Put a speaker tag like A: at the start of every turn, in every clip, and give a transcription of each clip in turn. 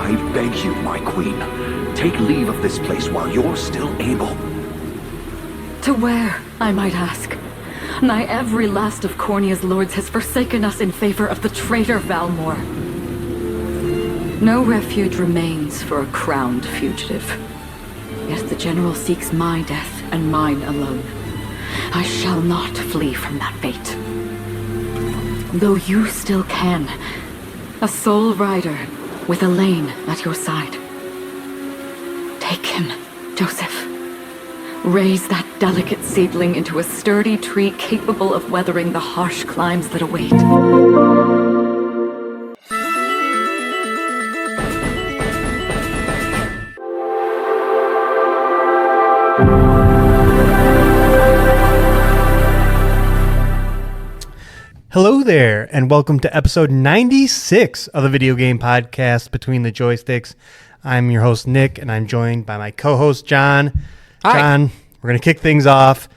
A: I beg you, my queen, take leave of this place while you're still able.
B: To where, I might ask? Nigh every last of Cornia's lords has forsaken us in favor of the traitor Valmore. No refuge remains for a crowned fugitive. Yet the general seeks my death and mine alone. I shall not flee from that fate. Though you still can, a sole rider with Elaine at your side. Take him, Joseph. Raise that delicate seedling into a sturdy tree capable of weathering the harsh climes that await.
C: Hello there, and welcome to episode 96 of the video game podcast Between the Joysticks. I'm your host, Nick, and I'm joined by my co-host, John.
D: Hi.
C: John, we're going to kick things off.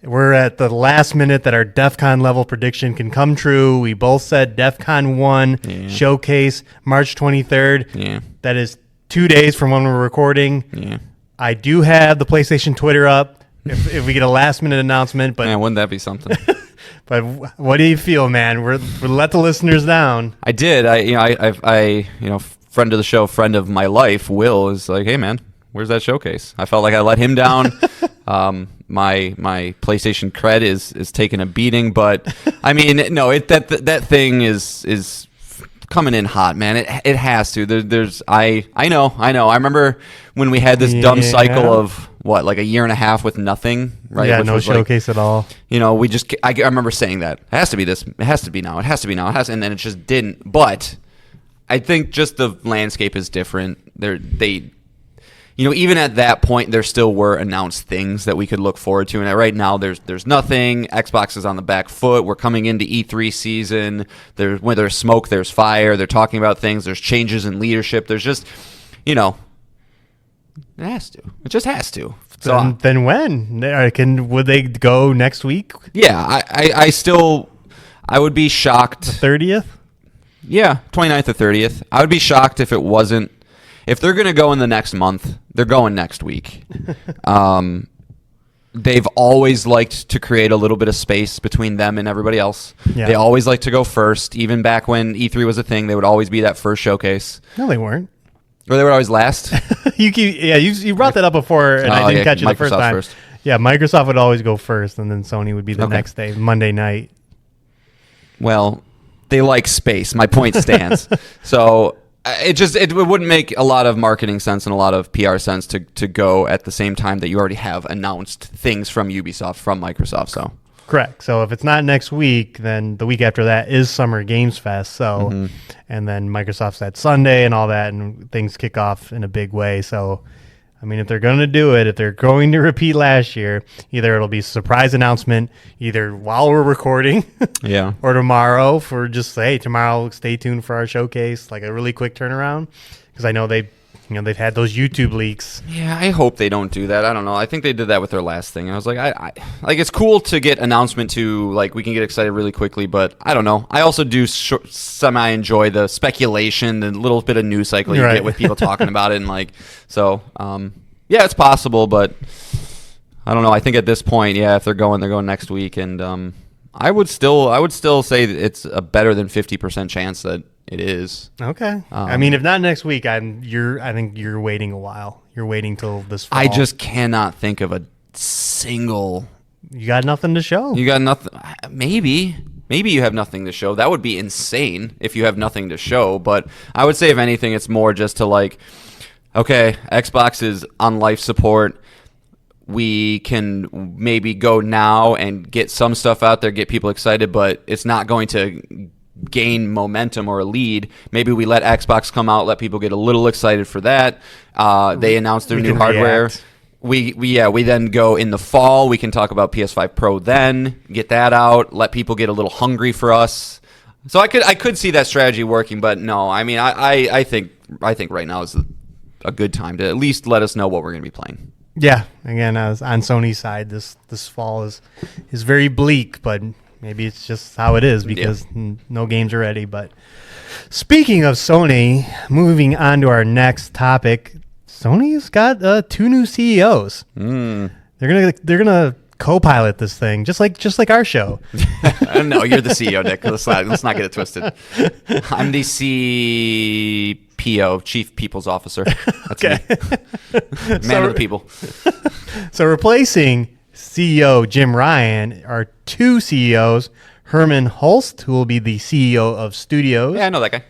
C: We're at the last minute that our Defcon level prediction can come true. We both said Defcon 1 Showcase, March 23rd.
D: Yeah.
C: That is 2 days from when we're recording.
D: Yeah.
C: I do have the PlayStation Twitter up if we get a last minute announcement. But
D: Man, wouldn't that be something?
C: But what do you feel, man? We're let the listeners down.
D: I did. I friend of the show, friend of my life, Will, is like, hey, man, where's that showcase? I felt like I let him down. My PlayStation cred is taking a beating, but I mean, no, that thing is coming in hot, man. It has to. I know. I remember when we had this dumb cycle of like a year and a half with nothing, right?
C: Yeah,
D: Which
C: no
D: was
C: showcase at all.
D: You know, I remember saying that. It has to be this. It has to be now. It has to be now. And then it just didn't. But I think just the landscape is different. Even at that point, there still were announced things that we could look forward to. And right now, there's nothing. Xbox is on the back foot. We're coming into E3 season. When there's smoke, there's fire. They're talking about things. There's changes in leadership. There's just, it has to. It just has to. So
C: Then when? Would they go next week?
D: Yeah, I would be shocked.
C: The 30th?
D: Yeah, 29th or 30th. I would be shocked if it wasn't. If they're going to go in the next month, they're going next week. They've always liked to create a little bit of space between them and everybody else.
C: Yeah.
D: They always like to go first. Even back when E3 was a thing, they would always be that first showcase.
C: No, they weren't.
D: Or they were always last.
C: You brought that up before, and I didn't catch it the first
D: Microsoft
C: time.
D: first.
C: Yeah, Microsoft would always go first, and then Sony would be the next day, Monday night.
D: Well, they like space. My point stands. So it wouldn't make a lot of marketing sense and a lot of PR sense to go at the same time that you already have announced things from Ubisoft, from Microsoft. So
C: correct. So if it's not next week, then the week after that is Summer Games Fest. So, and then Microsoft's that Sunday and all that, and things kick off in a big way. So, I mean, if they're going to do it, if they're going to repeat last year, either it'll be a surprise announcement, either while we're recording, or tomorrow for just tomorrow, stay tuned for our showcase, like a really quick turnaround, because I know they've had those YouTube leaks.
D: Yeah, I hope they don't do that. I don't know. I think they did that with their last thing. I was like, I it's cool to get announcement to, like, we can get excited really quickly, but I don't know. I also do semi enjoy the speculation, the little bit of news cycle you get with people talking about it, and yeah, it's possible, but I don't know. I think at this point, if they're going next week, and I would still say that it's a better than 50% chance that it is.
C: Okay. I mean, if not next week, I think you're waiting a while. You're waiting till this fall.
D: I just cannot think of a single.
C: You got nothing to show.
D: You got nothing. Maybe you have nothing to show. That would be insane if you have nothing to show. But I would say, if anything, it's more just to okay, Xbox is on life support. We can maybe go now and get some stuff out there, get people excited, but it's not going to gain momentum or a lead. Maybe we let Xbox come out, let people get a little excited for that. They announced their new hardware. We then go in the fall. We can talk about PS5 Pro then, get that out, let people get a little hungry for us. So I could see that strategy working, but no. I mean, I think right now is a good time to at least let us know what we're going to be playing.
C: Yeah, again, on Sony's side, this fall is very bleak, but maybe it's just how it is because no games are ready. But speaking of Sony, moving on to our next topic, Sony's got 2 new CEOs. They're gonna co-pilot this thing, just like our show.
D: No, you're the CEO, Nick. Let's not get it twisted. I'm the CPO, Chief People's Officer. That's me. Man of the people.
C: So replacing CEO Jim Ryan are 2 CEOs, Herman Hulst, who will be the CEO of Studios.
D: Yeah, I know that guy.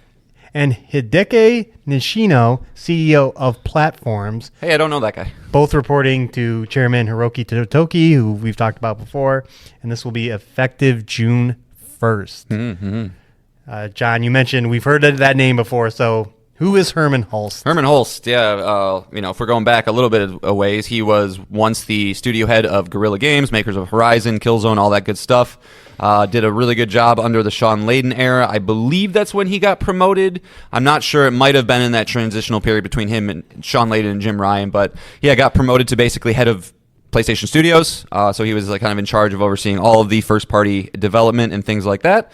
C: And Hideki Nishino, CEO of Platforms.
D: Hey, I don't know that guy.
C: Both reporting to Chairman Hiroki Totoki, who we've talked about before. And this will be effective June 1st. Mm-hmm. John, you mentioned we've heard that name before. So who is Herman Hulst?
D: Herman Hulst, yeah. If we're going back a little bit of ways, he was once the studio head of Guerrilla Games, makers of Horizon, Killzone, all that good stuff. Did a really good job under the Sean Layden era. I believe that's when he got promoted. I'm not sure. It might have been in that transitional period between him and Sean Layden and Jim Ryan. But yeah, got promoted to basically head of PlayStation Studios. So he was kind of in charge of overseeing all of the first-party development and things like that.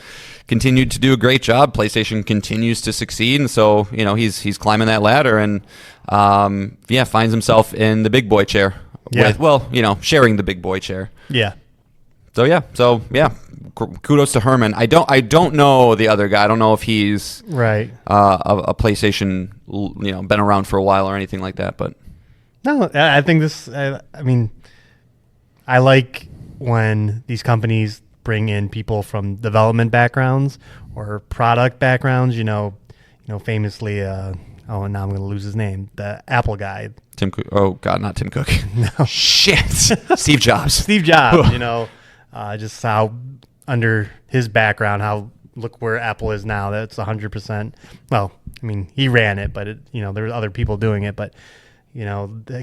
D: Continued to do a great job. PlayStation continues to succeed, and so he's climbing that ladder and finds himself in the big boy chair.
C: Yeah.
D: Sharing the big boy chair.
C: Yeah.
D: So kudos to Herman. I don't know the other guy. I don't know if he's
C: right
D: a PlayStation, been around for a while or anything like that. But
C: no, I think this. I mean, I like when these companies bring in people from development backgrounds or product backgrounds. Famously. Now I'm going to lose his name. The Apple guy.
D: Tim Cook. Oh God, not Tim Cook.
C: No.
D: Shit. Steve Jobs.
C: Steve Jobs. Just how under his background, look where Apple is now. That's 100%. Well, I mean, he ran it, but there's other people doing it. But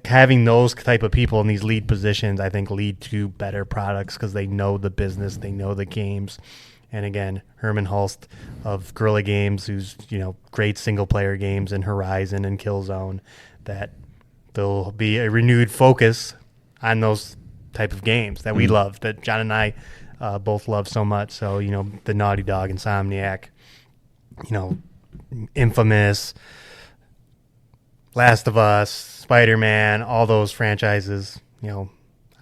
C: having those type of people in these lead positions, I think, lead to better products because they know the business, they know the games. And again, Herman Hulst of Guerrilla Games, who's great single player games in Horizon and Killzone, that there'll be a renewed focus on those type of games that we love, that John and I both love so much. So the Naughty Dog, Insomniac, Infamous, Last of Us, Spider-Man, all those franchises.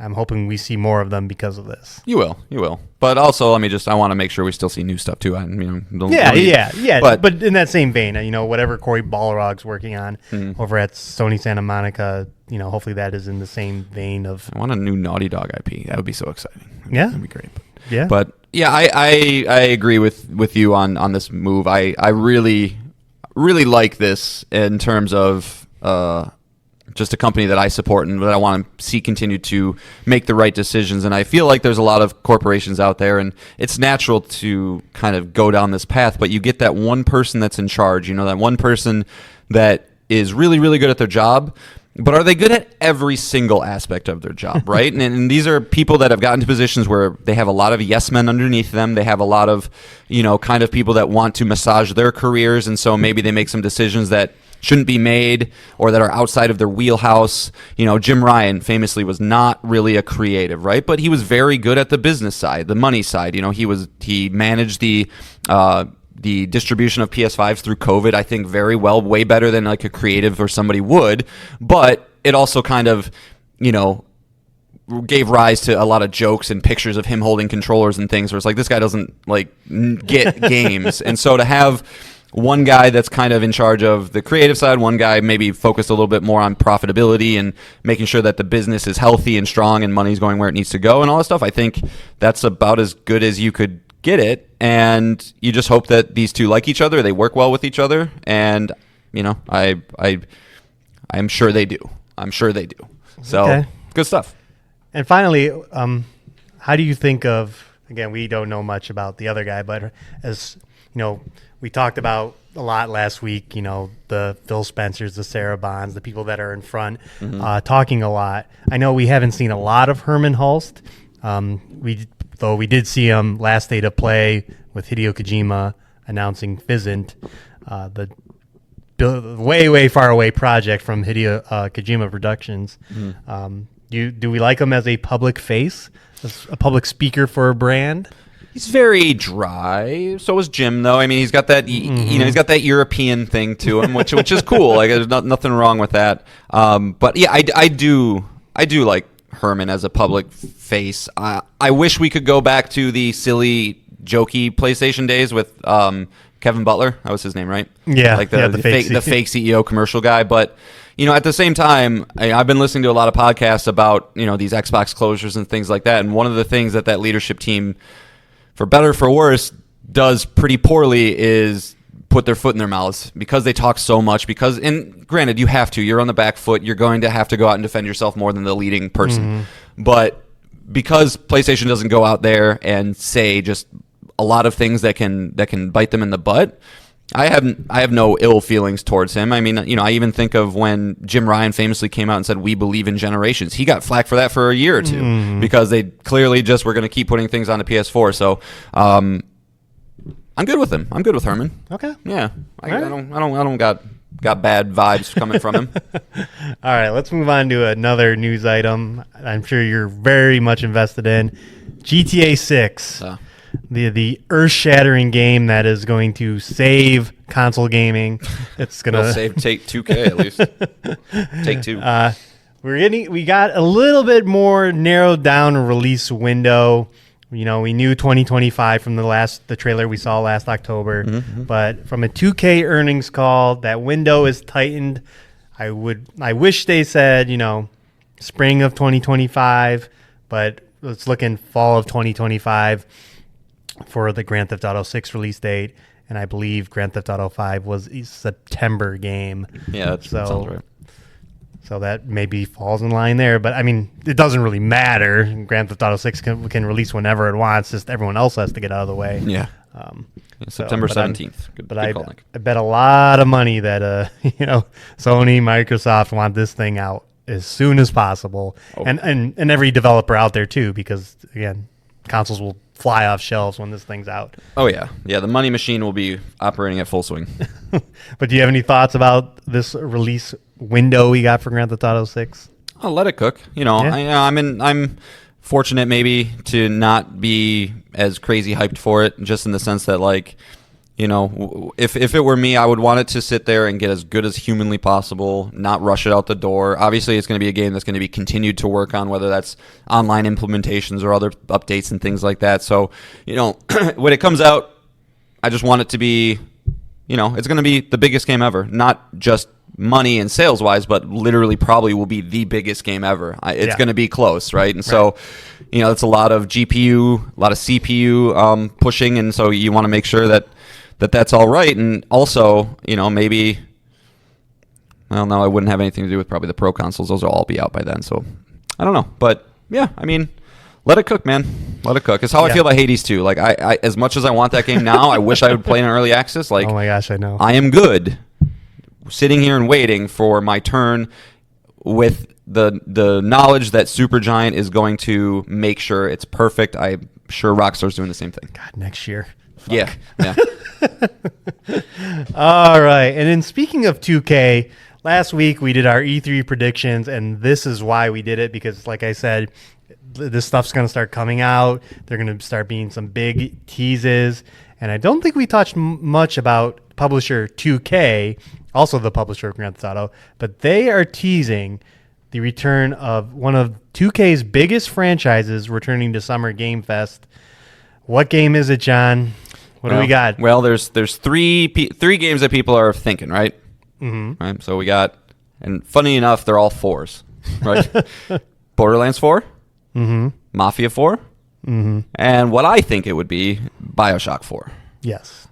C: I'm hoping we see more of them because of this. You
D: will. But also, I want to make sure we still see new stuff too.
C: Yeah. But in that same vein, whatever Cory Balrog's working on over at Sony Santa Monica, hopefully that is in the same vein of.
D: I want a new Naughty Dog IP. That would be so exciting. That'd be great. But yeah, I agree with you on this move. I really like this in terms of just a company that I support and that I want to see continue to make the right decisions. And I feel like there's a lot of corporations out there, and it's natural to kind of go down this path, but you get that one person that's in charge, that one person that is really, really good at their job. But are they good at every single aspect of their job, right? and these are people that have gotten to positions where they have a lot of yes men underneath them. They have a lot of, kind of people that want to massage their careers. And so maybe they make some decisions that shouldn't be made or that are outside of their wheelhouse. Jim Ryan famously was not really a creative, right? But he was very good at the business side, the money side. He managed the distribution of PS5s through COVID, I think, very well, way better than like a creative or somebody would. But it also kind of, gave rise to a lot of jokes and pictures of him holding controllers and things where it's like, this guy doesn't get games. And so to have one guy that's kind of in charge of the creative side, one guy maybe focused a little bit more on profitability and making sure that the business is healthy and strong and money's going where it needs to go and all that stuff, I think that's about as good as you could get it. And you just hope that these two like each other, they work well with each other, and I'm sure they do. So okay. Good stuff.
C: And finally, how do you think of, again, we don't know much about the other guy, but as we talked about a lot last week, the Phil Spencers, the Sarah Bonds, the people that are in front, talking a lot. I know we haven't seen a lot of Herman Hulst. We did see him last State of Play with Hideo Kojima announcing Fizzant, the way far away project from Hideo Kojima Productions. Do we like him as a public face, as a public speaker for a brand?
D: He's very dry. So is Jim, though. I mean, he's got that he's got that European thing to him, which is cool. Like, there's nothing wrong with that. But yeah, I do like Herman as a public face. I wish we could go back to the silly, jokey PlayStation days with Kevin Butler. That was his name, right?
C: Yeah,
D: like the fake CEO commercial guy. But at the same time, I've been listening to a lot of podcasts about these Xbox closures and things like that. And one of the things that leadership team, for better or for worse, does pretty poorly is put their foot in their mouths because they talk so much. And granted, you have to. You're on the back foot. You're going to have to go out and defend yourself more than the leading person. But because PlayStation doesn't go out there and say just a lot of things that can bite them in the butt, I have no ill feelings towards him. I mean, I even think of when Jim Ryan famously came out and said, "We believe in generations." He got flack for that for a year or two because they clearly just were going to keep putting things on the PS4. So, I'm good with him. I'm good with Herman.
C: Okay.
D: Yeah. I don't got bad vibes coming from him.
C: All right, let's move on to another news item. I'm sure you're very much invested in GTA 6. The earth-shattering game that is going to save console gaming. It's gonna
D: save Take 2K at least. Take Two.
C: We got a little bit more narrowed down release window. We knew 2025 from the trailer we saw last October, but from a 2K earnings call, that window is tightened. I wish they said spring of 2025, but it's looking fall of 2025. For the Grand Theft Auto 6 release date, and I believe Grand Theft Auto 5 was a September game.
D: Yeah, that sounds right.
C: So that maybe falls in line there, but I mean, it doesn't really matter. Grand Theft Auto 6 can release whenever it wants, just everyone else has to get out of the way.
D: Yeah. September 17th. Good
C: I
D: call, Nick.
C: bet a lot of money that Sony, Microsoft want this thing out as soon as possible, and every developer out there too, because again, consoles will fly off shelves when this thing's out.
D: Oh yeah, the money machine will be operating at full swing.
C: But do you have any thoughts about this release window we got for Grand Theft Auto 6?
D: I'll let it cook. I'm fortunate maybe to not be as crazy hyped for it, just in the sense that if it were me, I would want it to sit there and get as good as humanly possible, not rush it out the door. Obviously, it's going to be a game that's going to be continued to work on, whether that's online implementations or other updates and things like that. So, when it comes out, I just want it to be, it's going to be the biggest game ever. Not just money and sales-wise, but literally probably will be the biggest game ever. It's going to be close, right? And so, it's a lot of GPU, a lot of CPU pushing, and so you want to make sure that's all right. And also, maybe, well, no, it wouldn't have anything to do with probably the pro consoles. Those will all be out by then. So I don't know. But yeah, I mean, let it cook, man. Let it cook. It's how I feel about Hades 2. Like, I as much as I want that game now, I wish I would play in early access. Like,
C: oh my gosh, I know.
D: I am good sitting here and waiting for my turn with the knowledge that Supergiant is going to make sure it's perfect. I'm sure Rockstar's doing the same thing.
C: God, next year. Fuck.
D: Yeah.
C: All right. And then speaking of 2K, last week we did our E3 predictions, and this is why we did it, because like I said, this stuff's going to start coming out. They're going to start being some big teases. And I don't think we touched much about publisher 2K, also the publisher of Grand Theft Auto, but they are teasing the return of one of 2K's biggest franchises returning to Summer Game Fest. What game is it, John? What do we got?
D: Well, there's three games that people are thinking, right? Mm-hmm. Right. So we got, and funny enough, they're all 4s, right? Borderlands 4, Mafia 4, and what I think it would be, BioShock 4.
C: Yes.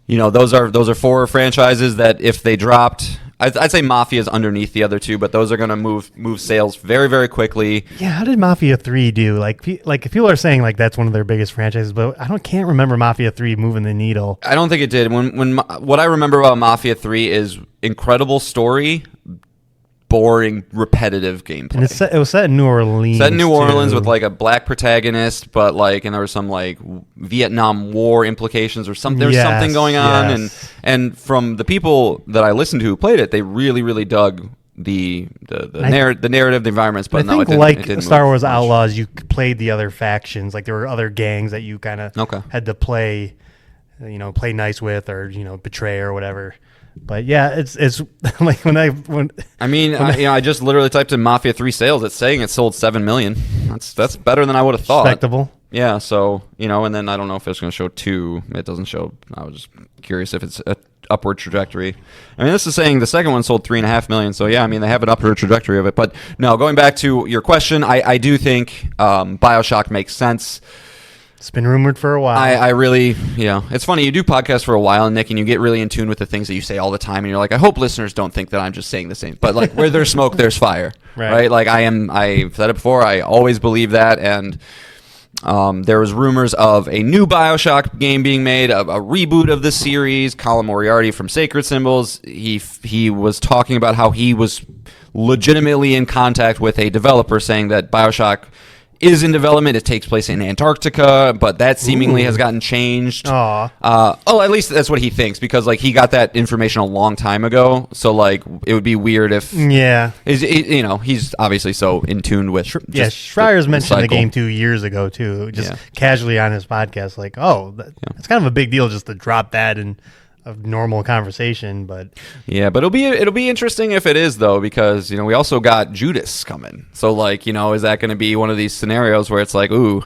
D: Those are 4 franchises that if they dropped, I'd say Mafia is underneath the other 2, but those are going to move sales very, very quickly.
C: Yeah, how did Mafia 3 do? Like if people are saying like that's one of their biggest franchises, but can't remember Mafia 3 moving the needle.
D: I don't think it did. When what I remember about Mafia 3 is incredible story, boring, repetitive gameplay.
C: And it was set in New Orleans.
D: Set in New Orleans with like a black protagonist, but and there was some like Vietnam War implications or something. There was something going on, and from the people that I listened to who played it, they really, really dug the narrative, the environments. But
C: I
D: no,
C: think
D: it didn't
C: Star
D: move
C: Wars
D: much.
C: Outlaws, you played the other factions. Like there were other gangs that you kind of had to play, play nice with, or betray or whatever. But yeah, it's like
D: I just literally typed in Mafia 3 sales. It's saying it sold 7 million. That's better than I would have thought.
C: Respectable.
D: Yeah, so and then I don't know if it's going to show 2. It doesn't show. I was just curious if it's a upward trajectory. I mean, this is saying the second one sold 3.5 million. So yeah, I mean they have an upward trajectory of it. But no, going back to your question, I do think BioShock makes sense.
C: It's been rumored for a while.
D: I really, it's funny. You do podcasts for a while, Nick, and you get really in tune with the things that you say all the time. And you're like, I hope listeners don't think that I'm just saying the same. But like, where there's smoke, there's fire, right? Like I've said it before. I always believe that. And there was rumors of a new BioShock game being made, a reboot of the series. Colin Moriarty from Sacred Symbols, he was talking about how he was legitimately in contact with a developer saying that BioShock is in development. It takes place in Antarctica, but that seemingly has gotten changed. At least that's what he thinks, because like he got that information a long time ago. So like it would be weird if he's obviously so in tune with.
C: Schreier's mentioned the game 2 years ago too, just casually on his podcast. Like, it's kind of a big deal just to drop that in a normal conversation, but
D: it'll be interesting if it is though, because we also got Judas coming. So like is that going to be one of these scenarios where it's like, ooh,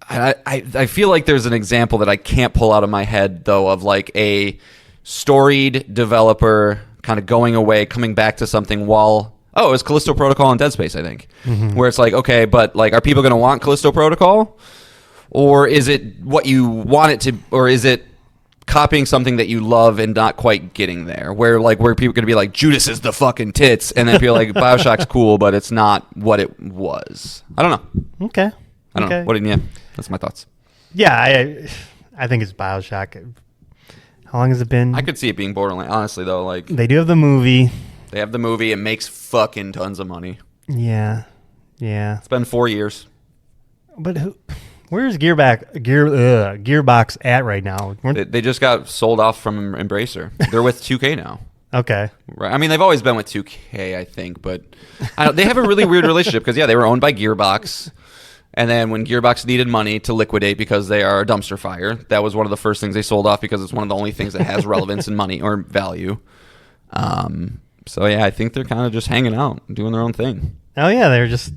D: I feel like there's an example that I can't pull out of my head though of like a storied developer kind of going away, coming back to something while it was Callisto Protocol and Dead Space, I think, where it's like, okay, but like, are people going to want Callisto Protocol, or is it what you want it to, or is it copying something that you love and not quite getting there, where people are going to be like, Judas is the fucking tits, and then people are like, BioShock's cool, but it's not what it was. I don't know.
C: Okay.
D: I don't know. What did you? That's my thoughts.
C: Yeah, I think it's BioShock. How long has it been?
D: I could see it being Borderlands, honestly, though. Like
C: they do have the movie.
D: They have the movie. It makes fucking tons of money.
C: Yeah.
D: It's been 4 years.
C: But where's Gearbox at right now?
D: They just got sold off from Embracer. They're with 2K now.
C: Okay.
D: Right. I mean, they've always been with 2K, I think, but they have a really weird relationship because, they were owned by Gearbox. And then when Gearbox needed money to liquidate because they are a dumpster fire, that was one of the first things they sold off because it's one of the only things that has relevance and money or value. So, I think they're kind of just hanging out, doing their own thing.
C: Oh, yeah. They're just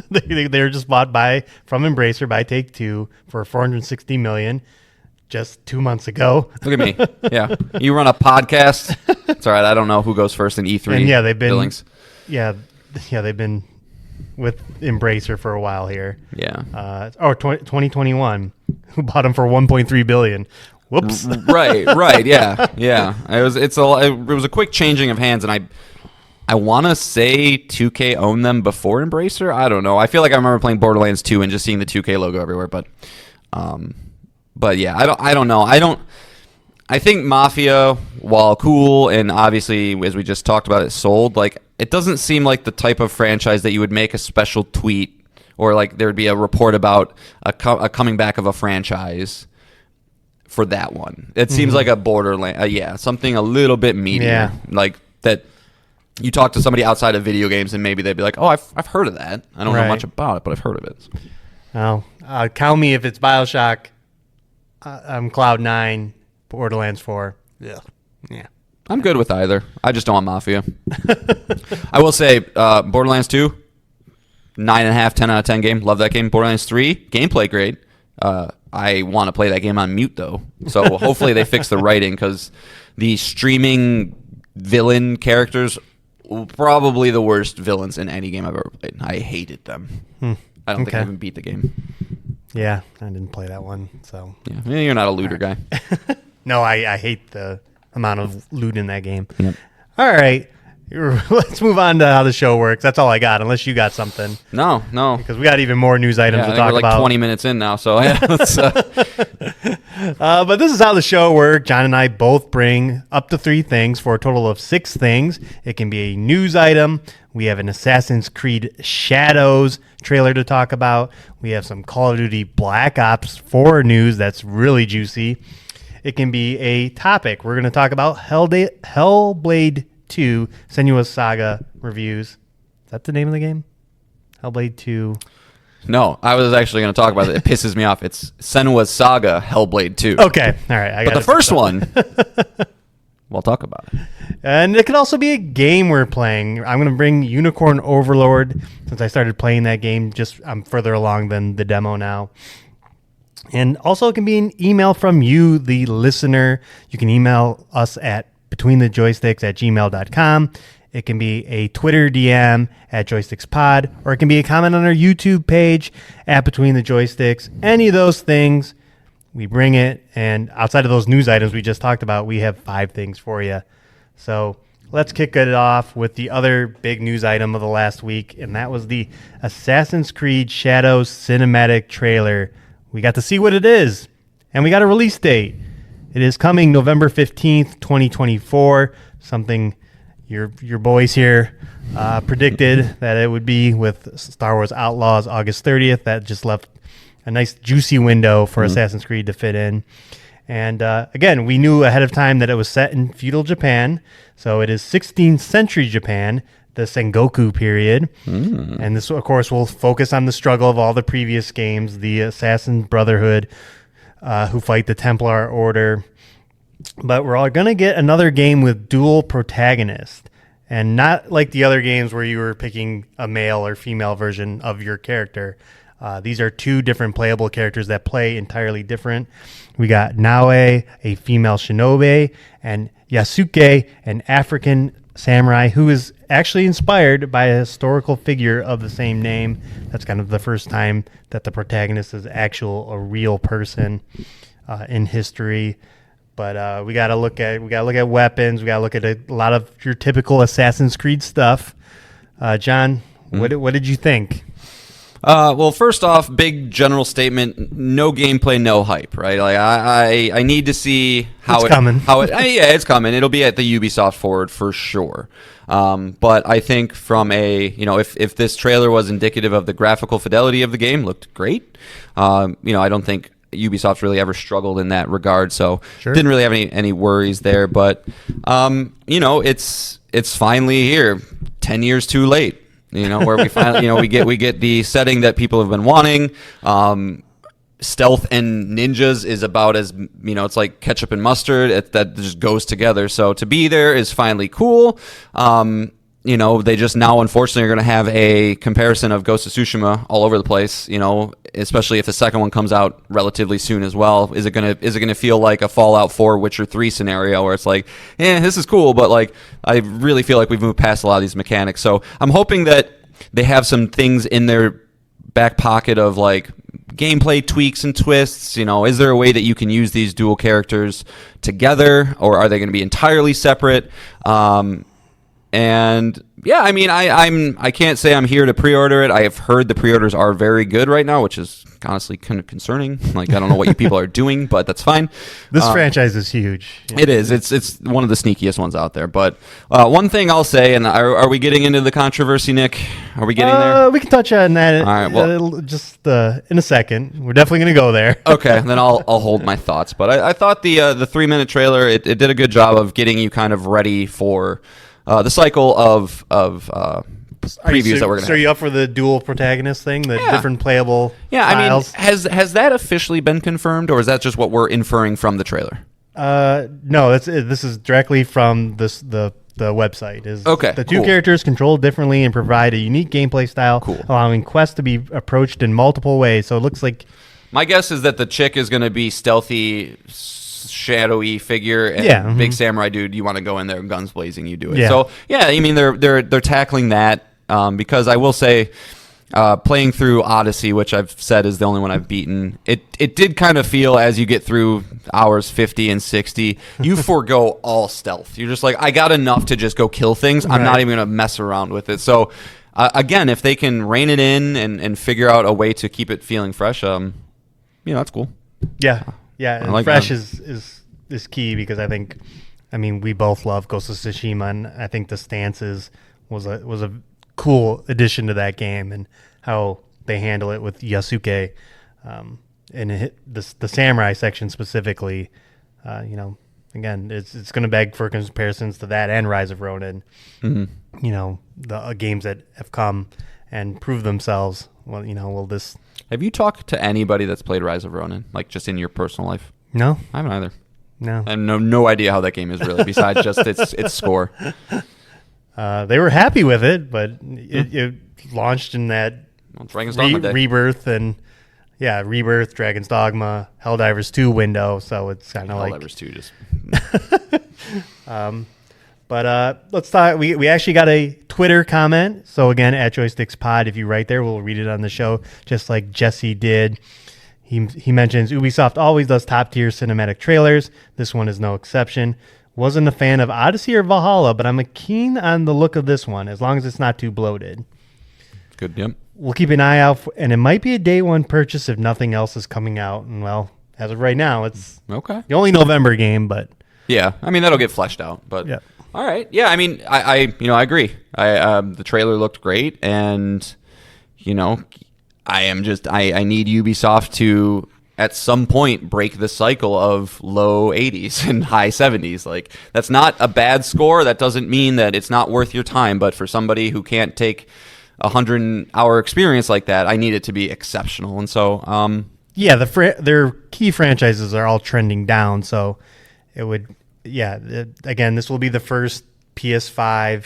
C: they were just bought from Embracer by Take-Two for $460 million just 2 months ago.
D: Look at me. Yeah. You run a podcast. It's all right. I don't know who goes first in E3
C: and they've been
D: billings.
C: Yeah, they've been with Embracer for a while here.
D: Yeah.
C: 2021. Who bought them for $1.3 billion? Whoops.
D: Right. Yeah. It was a quick changing of hands, and I want to say 2K owned them before Embracer. I don't know. I feel like I remember playing Borderlands 2 and just seeing the 2K logo everywhere, but yeah, I don't know. I think Mafia, while cool and obviously, as we just talked about, it sold, like it doesn't seem like the type of franchise that you would make a special tweet or like there would be a report about a coming back of a franchise for that one. It seems like a Borderlands, something a little bit meatier, like that. You talk to somebody outside of video games, and maybe they'd be like, "Oh, I've heard of that. I don't know much about it, but I've heard of it."
C: Oh, count me if it's BioShock. Cloud9, Borderlands 4. Yeah.
D: I'm good with either. I just don't want Mafia. I will say, Borderlands 2, 9.5, 10 out of 10 game. Love that game. Borderlands 3, gameplay great. I want to play that game on mute though, so hopefully they fix the writing because the streaming villain characters. Probably the worst villains in any game I've ever played. I hated them. I don't think I even beat the game.
C: Yeah, I didn't play that one. So
D: yeah, you're not a looter guy.
C: No, I hate the amount of loot in that game.
D: Yep.
C: All right, let's move on to how the show works. That's all I got, unless you got something.
D: No.
C: Because we got even more news items to talk
D: we're like
C: about.
D: 20 minutes in now, so yeah. Let's,
C: but this is how the show works. John and I both bring up to 3 things for a total of 6 things. It can be a news item. We have an Assassin's Creed Shadows trailer to talk about. We have some Call of Duty Black Ops 4 news that's really juicy. It can be a topic. We're going to talk about Hellblade 2 Senua's Saga reviews. Is that the name of the game? Hellblade 2.
D: No, I was actually going to talk about it. It pisses me off. It's Senua's Saga Hellblade 2.
C: Okay, all right.
D: But the first one, we'll talk about it.
C: And it could also be a game we're playing. I'm going to bring Unicorn Overlord since I started playing that game. I'm further along than the demo now. And also it can be an email from you, the listener. You can email us at betweenthejoysticks@gmail.com. It can be a Twitter DM at JoysticksPod, or it can be a comment on our YouTube page at Between the Joysticks. Any of those things, we bring it. And outside of those news items we just talked about, we have 5 things for you. So let's kick it off with the other big news item of the last week, and that was the Assassin's Creed Shadows cinematic trailer. We got to see what it is, and we got a release date. It is coming November 15th, 2024, something your boys here predicted that it would be with Star Wars Outlaws August 30th. That just left a nice juicy window for Assassin's Creed to fit in. And again, we knew ahead of time that it was set in feudal Japan. So it is 16th century Japan, the Sengoku period. And this, of course, will focus on the struggle of all the previous games, the Assassin Brotherhood, who fight the Templar Order. But we're all going to get another game with dual protagonists, and not like the other games where you were picking a male or female version of your character. These are 2 different playable characters that play entirely different. We got Naoe, a female shinobi, and Yasuke, an African samurai who is actually inspired by a historical figure of the same name. That's kind of the first time that the protagonist is a real person in history. But we got to look at weapons. We got to look at a lot of your typical Assassin's Creed stuff. John, what did you think?
D: Well, first off, big general statement: no gameplay, no hype. Right? Like I need to see how
C: it's coming.
D: It's coming. It'll be at the Ubisoft Forward for sure. But I think from if this trailer was indicative of the graphical fidelity of the game, looked great. I don't think Ubisoft's really ever struggled in that regard, so didn't really have any worries there. But it's finally here, 10 years too late. Where we finally we get the setting that people have been wanting. Stealth and ninjas is about as it's like ketchup and mustard. That just goes together. So to be there is finally cool. They just now unfortunately are going to have a comparison of Ghost of Tsushima all over the place. Especially if the second one comes out relatively soon as well. Is it gonna feel like a Fallout 4, Witcher 3 scenario where it's like, this is cool, but like I really feel like we've moved past a lot of these mechanics. So I'm hoping that they have some things in their back pocket of like gameplay tweaks and twists. Is there a way that you can use these dual characters together, or are they going to be entirely separate? And yeah, I mean, I can't say I'm here to pre-order it. I have heard the pre-orders are very good right now, which is honestly kind of concerning. Like, I don't know what you people are doing, but that's fine.
C: This franchise is huge.
D: It is. It's one of the sneakiest ones out there. But one thing I'll say, and are we getting into the controversy, Nick? Are we getting there?
C: We can touch on that.
D: All right. Well,
C: just in a second. We're definitely going to go there.
D: Okay, then I'll hold my thoughts. But I thought the 3-minute trailer it did a good job of getting you kind of ready for the cycle of previews that we're going to have.
C: So are you up for the dual protagonist thing, the different playable styles?
D: I mean, has that officially been confirmed, or is that just what we're inferring from the trailer?
C: No, this is directly from the website. The 2
D: cool.
C: characters control differently and provide a unique gameplay style, allowing quests to be approached in multiple ways. So it looks like...
D: My guess is that the chick is going to be stealthy, shadowy figure, and big samurai dude. You want to go in there, guns blazing, you do it. So I mean they're tackling that because I will say, playing through Odyssey, which I've said is the only one I've beaten, it did kind of feel as you get through hours 50 and 60, you forego all stealth. You're just like, I got enough to just go kill things. I'm not even gonna mess around with it. So again, if they can rein it in and figure out a way to keep it feeling fresh, that's cool.
C: Yeah, and like fresh is key because I mean, we both love Ghost of Tsushima, and I think the stances was a cool addition to that game, and how they handle it with Yasuke, and the samurai section specifically. again, it's going to beg for comparisons to that and Rise of Ronin.
D: Mm-hmm.
C: You know, the games that have come and proved themselves. Well, you know, will this?
D: Have you talked to anybody that's played Rise of Ronin, like just in your personal life?
C: No,
D: I haven't either.
C: no.
D: I have no idea how that game is really, besides just its score.
C: They were happy with it, but it launched in that
D: Dragon's Dogma Day.
C: Rebirth and Rebirth, Dragon's Dogma, Helldivers 2 window. So it's kind of like
D: Helldivers 2 just.
C: But let's talk. We actually got a Twitter comment. So again, at JoysticksPod, if you write there, we'll read it on the show, just like Jesse did. He mentions Ubisoft always does top tier cinematic trailers. This one is no exception. Wasn't a fan of Odyssey or Valhalla, but I'm keen on the look of this one, as long as it's not too bloated.
D: Good, yep.
C: We'll keep an eye out, and it might be a day one purchase if nothing else is coming out. And well, as of right now, it's
D: okay.
C: The only November game, but
D: yeah, I mean that'll get fleshed out. But
C: yeah.
D: All right, yeah, I mean, I agree. The trailer looked great, and I need Ubisoft to at some point break the cycle of low 80s and high 70s. Like, that's not a bad score. That doesn't mean that it's not worth your time. But for somebody who can't take a 100-hour experience like that, I need it to be exceptional. And so,
C: their key franchises are all trending down. So it would, again, this will be the first PS5,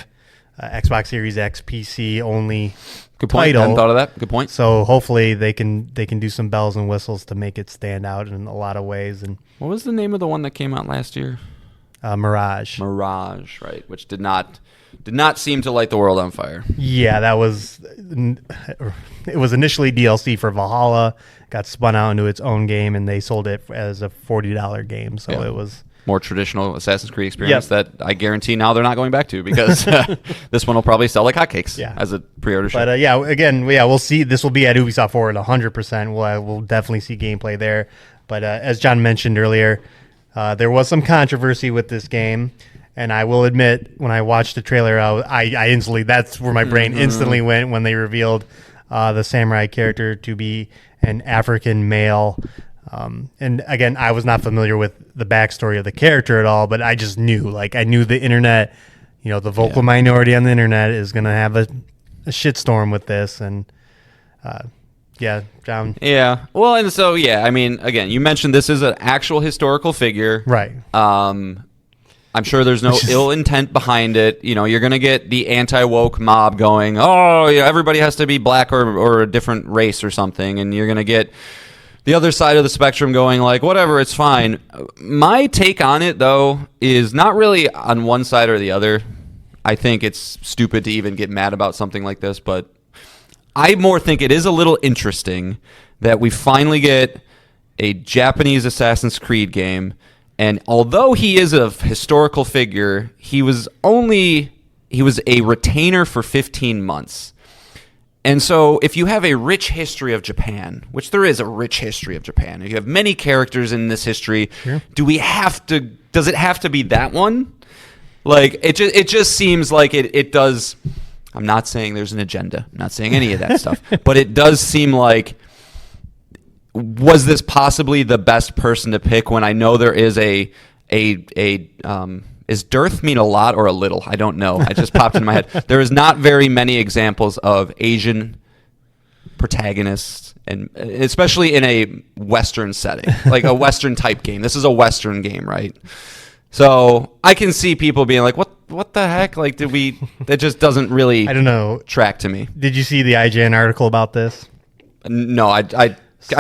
C: Xbox Series X, PC only.
D: Good point.
C: Title.
D: I hadn't thought of that. Good point.
C: So hopefully they can do some bells and whistles to make it stand out in a lot of ways. And
D: what was the name of the one that came out last year?
C: Mirage.
D: Mirage, right? Which did not seem to light the world on fire.
C: Yeah, it was initially DLC for Valhalla, got spun out into its own game, and they sold it as a $40 game. So it was
D: more traditional Assassin's Creed experience that I guarantee now they're not going back to, because this one will probably sell like hotcakes as a pre-order ship.
C: But we'll see. This will be at Ubisoft Forward 100%. We'll definitely see gameplay there. But as John mentioned earlier, there was some controversy with this game, and I will admit, when I watched the trailer, I instantly, that's where my brain instantly went when they revealed the samurai character to be an African male. And again, I was not familiar with the backstory of the character at all, but I just knew, I knew the internet, the vocal minority on the internet is going to have a shitstorm with this. And, John.
D: Yeah. Well, and so, I mean, again, you mentioned this is an actual historical figure.
C: Right.
D: I'm sure there's no ill intent behind it. You're going to get the anti-woke mob going, everybody has to be black or a different race or something. And you're going to get the other side of the spectrum going like, whatever, it's fine. My take on it, though, is not really on one side or the other. I think it's stupid to even get mad about something like this, but I more think it is a little interesting that we finally get a Japanese Assassin's Creed game, and although he is a historical figure, he was a retainer for 15 months. And so if you have a rich history of Japan, which there is a rich history of Japan, you have many characters in this history, does it have to be that one? Like, it just seems like it does. I'm not saying there's an agenda. I'm not saying any of that stuff. But it does seem like, was this possibly the best person to pick when I know there is does dearth mean a lot or a little? I don't know. It just popped in my head. There is not very many examples of Asian protagonists, and especially in a Western setting, like a Western type game. This is a Western game, right? So I can see people being like, what the heck? Like, that just doesn't really,
C: I don't know,
D: track to me.
C: Did you see the IGN article about this?
D: No, I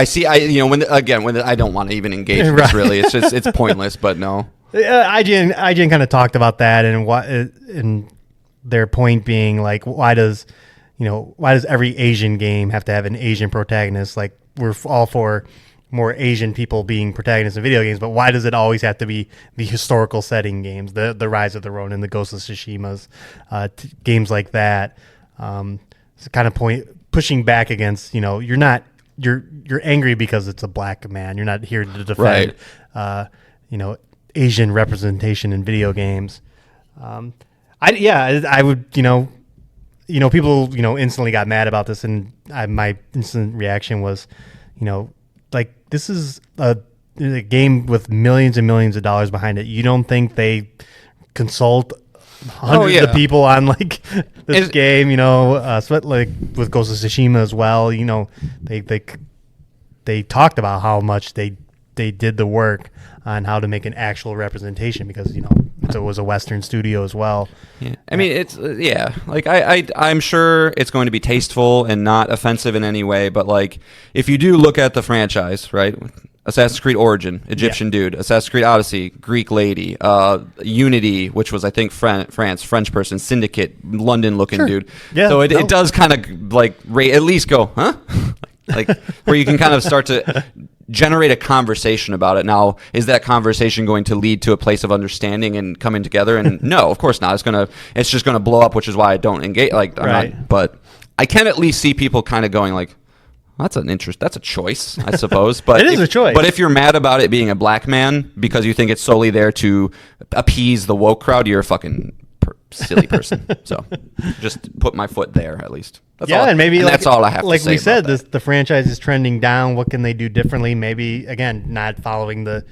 D: see. When I don't want to even engage in this, really. It's pointless, but no.
C: IGN kind of talked about that, and their point being like, why does every Asian game have to have an Asian protagonist? Like, we're all for more Asian people being protagonists in video games, but why does it always have to be the historical setting games, the Rise of the Ronin, the Ghost of Tsushima's, games like that? It's kind of pushing back against, you're angry because it's a black man. You're not here to defend, Asian representation in video games. I would, people, instantly got mad about this, and my instant reaction was, this is a a game with millions and millions of dollars behind it. You don't think they consult hundreds of people on like this game? You know, like with Ghost of Tsushima as well. You know, they talked about how much they did the work on how to make an actual representation, because you know it was a Western studio as well.
D: Yeah, I mean it's like I'm sure it's going to be tasteful and not offensive in any way, but like if you do look at the franchise, right? Assassin's Creed Origin, Egyptian dude. Assassin's Creed Odyssey, Greek lady. Unity, which was I think French person. Syndicate, London looking dude. Yeah, so it does kind of like at least go, huh? Like where you can kind of start to generate a conversation about it. Now, is that conversation going to lead to a place of understanding and coming together? And no, of course not. It's just gonna blow up, which is why I don't engage. Like, I'm not, but I can at least see people kind of going like, well, that's a choice, I suppose. But
C: it is a choice.
D: But if you're mad about it being a black man because you think it's solely there to appease the woke crowd, you're a fucking silly person. So just put my foot there at least. That's all,
C: and maybe
D: that's all I have to say.
C: Like we said, the franchise is trending down. What can they do differently? Maybe again, not following the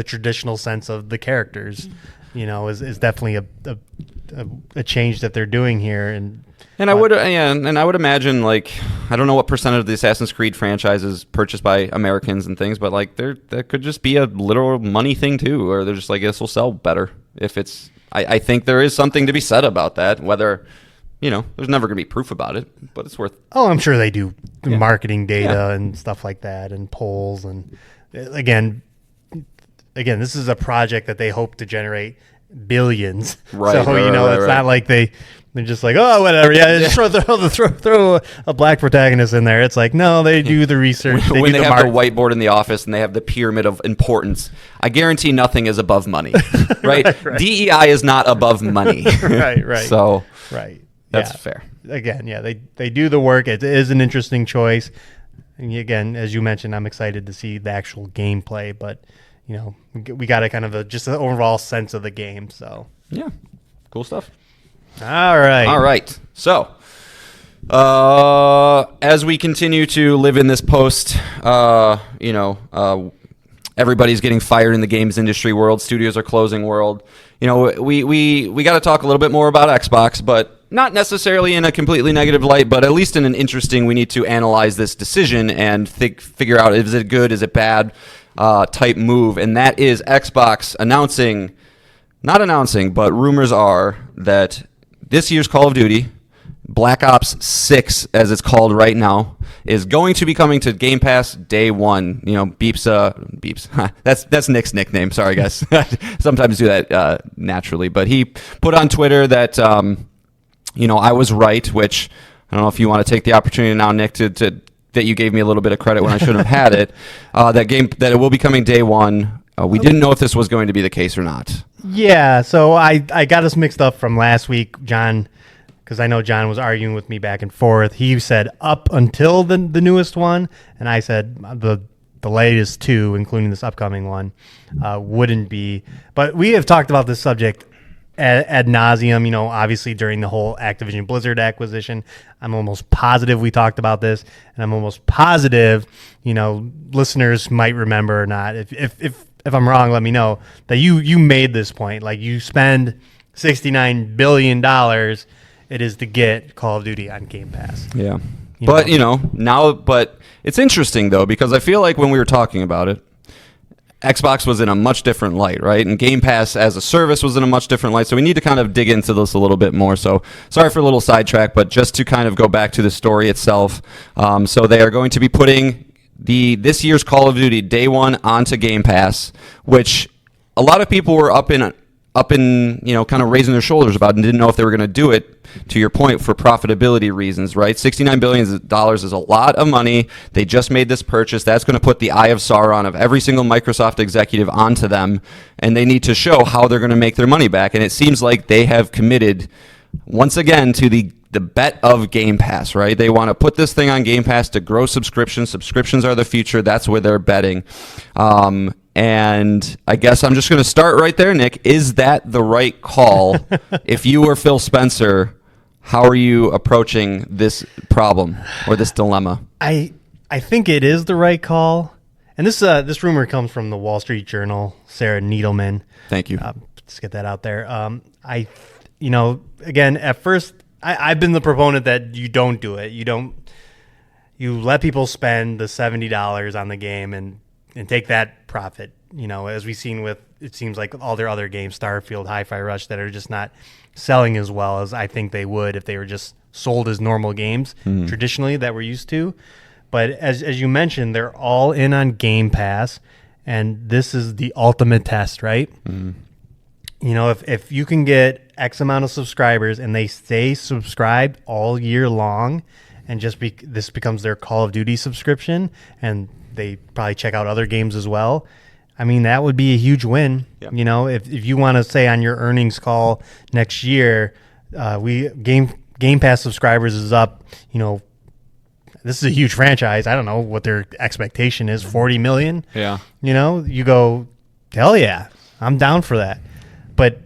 C: traditional sense of the characters. You know, is definitely a change that they're doing here. And I would
D: imagine, like, I don't know what percentage of the Assassin's Creed franchise is purchased by Americans and things, but like that could just be a literal money thing too, or they're just like, this will sell better if it's. I think there is something to be said about that. Whether, you know, there's never going to be proof about it, but it's worth.
C: Oh, I'm sure they do marketing data and stuff like that, and polls, and again, this is a project that they hope to generate billions.
D: Right.
C: So it's not like they're just like, oh, whatever. Yeah, just throw a black protagonist in there. It's like, no, they do the research.
D: When they have the whiteboard in the office and they have the pyramid of importance, I guarantee nothing is above money, right? Right. DEI is not above money.
C: Right.
D: So
C: right.
D: That's fair.
C: Again, they do the work. It is an interesting choice. And again, as you mentioned, I'm excited to see the actual gameplay, but you know, we got a kind of just an overall sense of the game. So
D: yeah, cool stuff.
C: All right.
D: So, as we continue to live in this everybody's getting fired in the games industry world, studios are closing world. You know, we got to talk a little bit more about Xbox, but not necessarily in a completely negative light, but at least in an interesting. We need to analyze this decision and figure out, is it good, is it bad, type move, and that is Xbox not announcing, but rumors are that this year's Call of Duty, Black Ops 6, as it's called right now, is going to be coming to Game Pass day one. You know, beeps. That's Nick's nickname. Sorry, guys. Sometimes do that naturally. But he put on Twitter that, I was right, which I don't know if you want to take the opportunity now, Nick, to that you gave me a little bit of credit when I shouldn't have had it. That it will be coming day one. We didn't know if this was going to be the case or not.
C: Yeah, so I got us mixed up from last week, John, because I know John was arguing with me back and forth. He said up until the newest one, and I said the latest two, including this upcoming one, wouldn't be. But we have talked about this subject ad nauseum, you know, obviously during the whole Activision Blizzard acquisition. I'm almost positive we talked about this, and I'm almost positive, you know, listeners might remember or not. If I'm wrong, let me know, that you made this point. Like, you spend $69 billion, it is to get Call of Duty on Game Pass.
D: Yeah. But it's interesting, though, because I feel like when we were talking about it, Xbox was in a much different light, right? And Game Pass as a service was in a much different light. So we need to kind of dig into this a little bit more. So sorry for a little sidetrack, but just to kind of go back to the story itself. So they are going to be putting this year's Call of Duty day one onto Game Pass, which a lot of people were up in kind of raising their shoulders about and didn't know if they were going to do it, to your point, for profitability reasons, right? $69 billion is a lot of money. They just made this purchase. That's going to put the eye of Sauron of every single Microsoft executive onto them, and they need to show how they're going to make their money back. And it seems like they have committed once again to the bet of Game Pass, right? They want to put this thing on Game Pass to grow subscriptions. Subscriptions are the future. That's where they're betting. And I guess I'm just going to start right there, Nick. Is that the right call? If you were Phil Spencer, how are you approaching this problem or this dilemma?
C: I think it is the right call. And this rumor comes from the Wall Street Journal, Sarah Needleman.
D: Thank you.
C: Let's get that out there. Again, at first, I've been the proponent that you don't do it. You let people spend the $70 on the game and take that profit. As we've seen with, it seems like all their other games, Starfield, Hi-Fi Rush, that are just not selling as well as I think they would if they were just sold as normal games traditionally that we're used to. But as you mentioned, they're all in on Game Pass, and this is the ultimate test, right? If you can get X amount of subscribers and they stay subscribed all year long, and this becomes their Call of Duty subscription, and they probably check out other games as well. I mean, that would be a huge win. Yep. If you want to say on your earnings call next year, Game Pass subscribers is up. This is a huge franchise. I don't know what their expectation is. 40 million.
D: Yeah.
C: You go, hell yeah, I'm down for that. But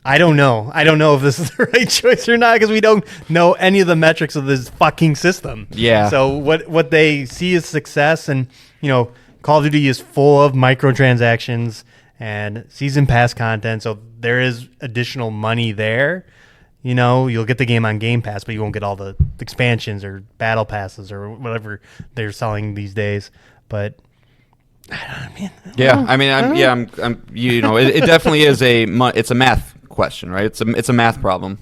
C: I don't know. I don't know if this is the right choice or not because we don't know any of the metrics of this fucking system.
D: Yeah.
C: So what they see as success, and Call of Duty is full of microtransactions and season pass content, so there is additional money there. You'll get the game on Game Pass, but you won't get all the expansions or battle passes or whatever they're selling these days. But it definitely is it's a math question, right? It's a math problem.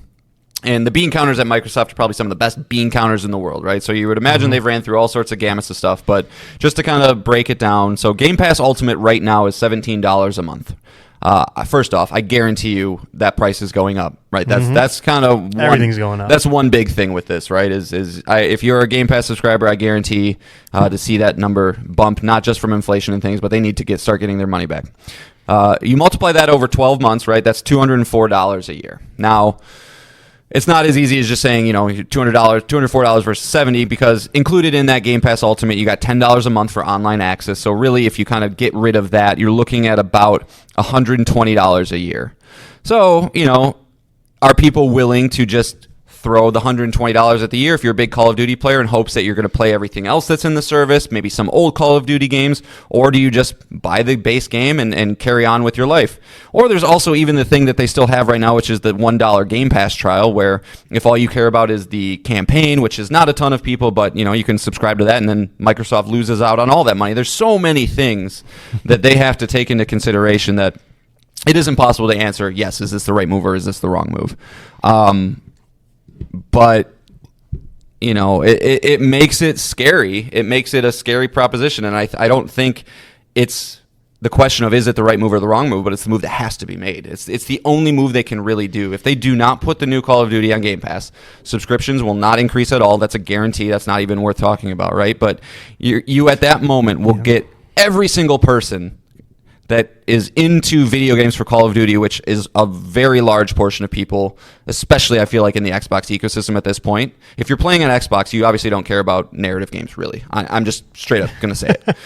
C: And the bean counters at Microsoft are probably some of the best bean counters in the world, right? So you would imagine they've ran through all sorts of gamuts of stuff. But just to kind of break it down, so Game Pass Ultimate right now is $17 a month. First off, I guarantee you that price is going up, right? That's kind of everything's going up.
D: That's one big thing with this, right? If you're a Game Pass subscriber, I guarantee to see that number bump, not just from inflation and things, but they need to start getting their money back. You multiply that over 12 months, right? That's $204 a year. Now, it's not as easy as just saying, $204 versus $70, because included in that Game Pass Ultimate, you got $10 a month for online access. So really, if you kind of get rid of that, you're looking at about $120 a year. So, are people willing to just throw the $120 at the year if you're a big Call of Duty player in hopes that you're going to play everything else that's in the service, maybe some old Call of Duty games, or do you just buy the base game and carry on with your life? Or there's also even the thing that they still have right now, which is the $1 Game Pass trial, where if all you care about is the campaign, which is not a ton of people, but you can subscribe to that, and then Microsoft loses out on all that money. There's so many things that they have to take into consideration that it is impossible to answer, yes, is this the right move or is this the wrong move? But it makes it scary. It makes it a scary proposition, and I don't think it's the question of is it the right move or the wrong move, but it's the move that has to be made. It's the only move they can really do. If they do not put the new Call of Duty on Game Pass, subscriptions will not increase at all. That's a guarantee. That's not even worth talking about, right? But you at that moment will get every single person that is into video games for Call of Duty, which is a very large portion of people, especially I feel like in the Xbox ecosystem at this point. If you're playing on Xbox, you obviously don't care about narrative games, really. I'm just straight up going to say it.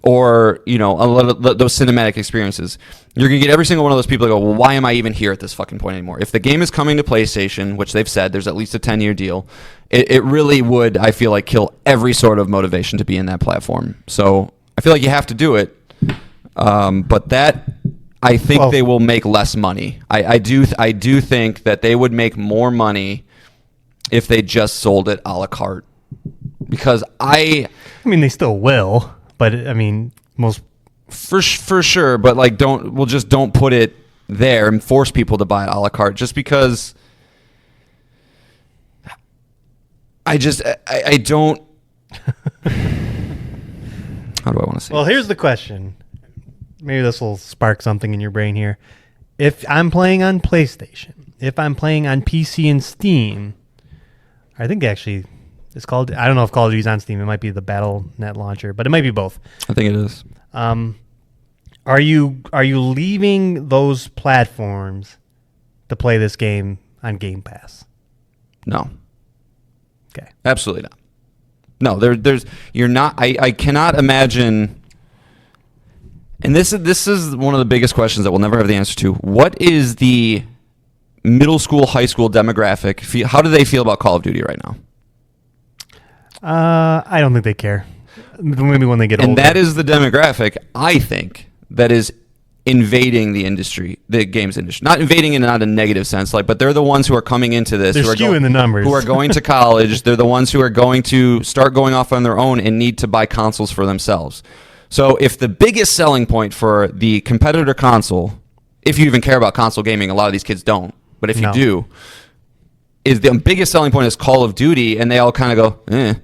D: Or, a lot of those cinematic experiences. You're going to get every single one of those people that go, well, why am I even here at this fucking point anymore? If the game is coming to PlayStation, which they've said there's at least a 10-year deal, it really would, I feel like, kill every sort of motivation to be in that platform. So I feel like you have to do it. But that, I think they will make less money. I do think that they would make more money if they just sold it a la carte. Because I mean,
C: they still will, but most
D: for sure. But don't put it there and force people to buy it a la carte just because. I don't. How do I want to say?
C: Well, here's the question. Maybe this will spark something in your brain here. If I'm playing on PlayStation, if I'm playing on PC and Steam, I think actually it's called, I don't know if Call of Duty's on Steam. It might be the Battle.net launcher, but it might be both.
D: I think it is.
C: Are you leaving those platforms to play this game on Game Pass?
D: No.
C: Okay.
D: Absolutely not. No, you're not. I cannot imagine. And this is one of the biggest questions that we'll never have the answer to. What is the middle school, high school demographic? How do they feel about Call of Duty right now?
C: I don't think they care. Maybe when they get
D: and
C: older.
D: that is the demographic, I think, that is invading the industry, the games industry. Not invading in not a negative sense, but they're the ones who are coming into this.
C: They're skewing the numbers.
D: Who are going to college. They're the ones who are going to start going off on their own and need to buy consoles for themselves. So if the biggest selling point for the competitor console, if you even care about console gaming, a lot of these kids don't, but if you do, is the biggest selling point is Call of Duty, and they all kind of go,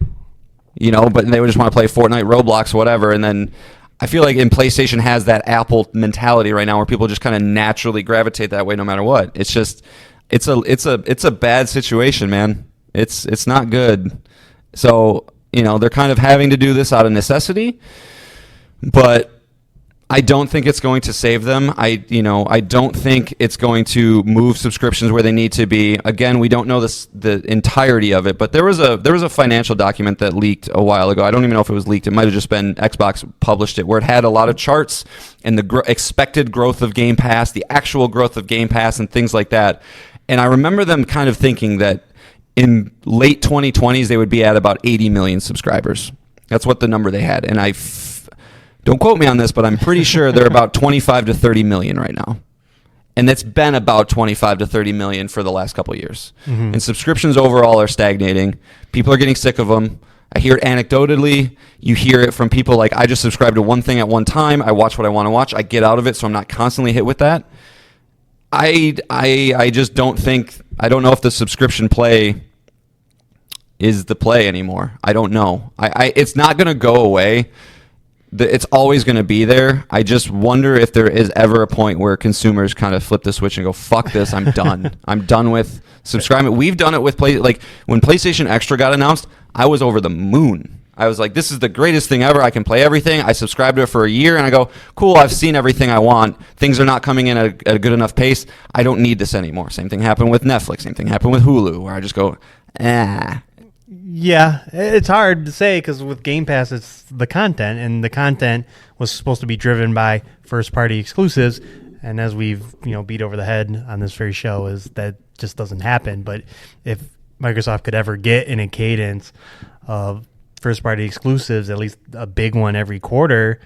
D: but they would just want to play Fortnite, Roblox, whatever, and then I feel like PlayStation has that Apple mentality right now where people just kind of naturally gravitate that way no matter what. It's just it's a bad situation, man. It's not good. So, they're kind of having to do this out of necessity, but I don't think it's going to save them. I don't think it's going to move subscriptions where they need to be. Again, we don't know the entirety of it, but there was a financial document that leaked a while ago. I don't even know if it was leaked. It might have just been Xbox published it, where it had a lot of charts and the expected growth of Game Pass, the actual growth of Game Pass, and things like that. And I remember them kind of thinking that in late 2020s they would be at about 80 million subscribers. That's what the number they had, and don't quote me on this, but I'm pretty sure they're about 25 to 30 million right now. And it's been about 25 to 30 million for the last couple of years. Mm-hmm. And subscriptions overall are stagnating. People are getting sick of them. I hear it anecdotally. You hear it from people like, I just subscribe to one thing at one time. I watch what I want to watch. I get out of it, so I'm not constantly hit with that. I just don't think, I don't know if the subscription play is the play anymore. I don't know. It's not going to go away. It's always going to be there. I just wonder if there is ever a point where consumers kind of flip the switch and go, fuck this, I'm done. I'm done with subscribing. We've done it with like when PlayStation Extra got announced, I was over the moon. I was like, this is the greatest thing ever. I can play everything. I subscribed to it for a year and I go, cool, I've seen everything I want. Things are not coming in at a good enough pace. I don't need this anymore. Same thing happened with Netflix. Same thing happened with Hulu, where I just go,
C: Yeah, it's hard to say because with Game Pass, it's the content, and the content was supposed to be driven by first-party exclusives. And as we've beat over the head on this very show, is that just doesn't happen. But if Microsoft could ever get in a cadence of first-party exclusives, at least a big one every quarter,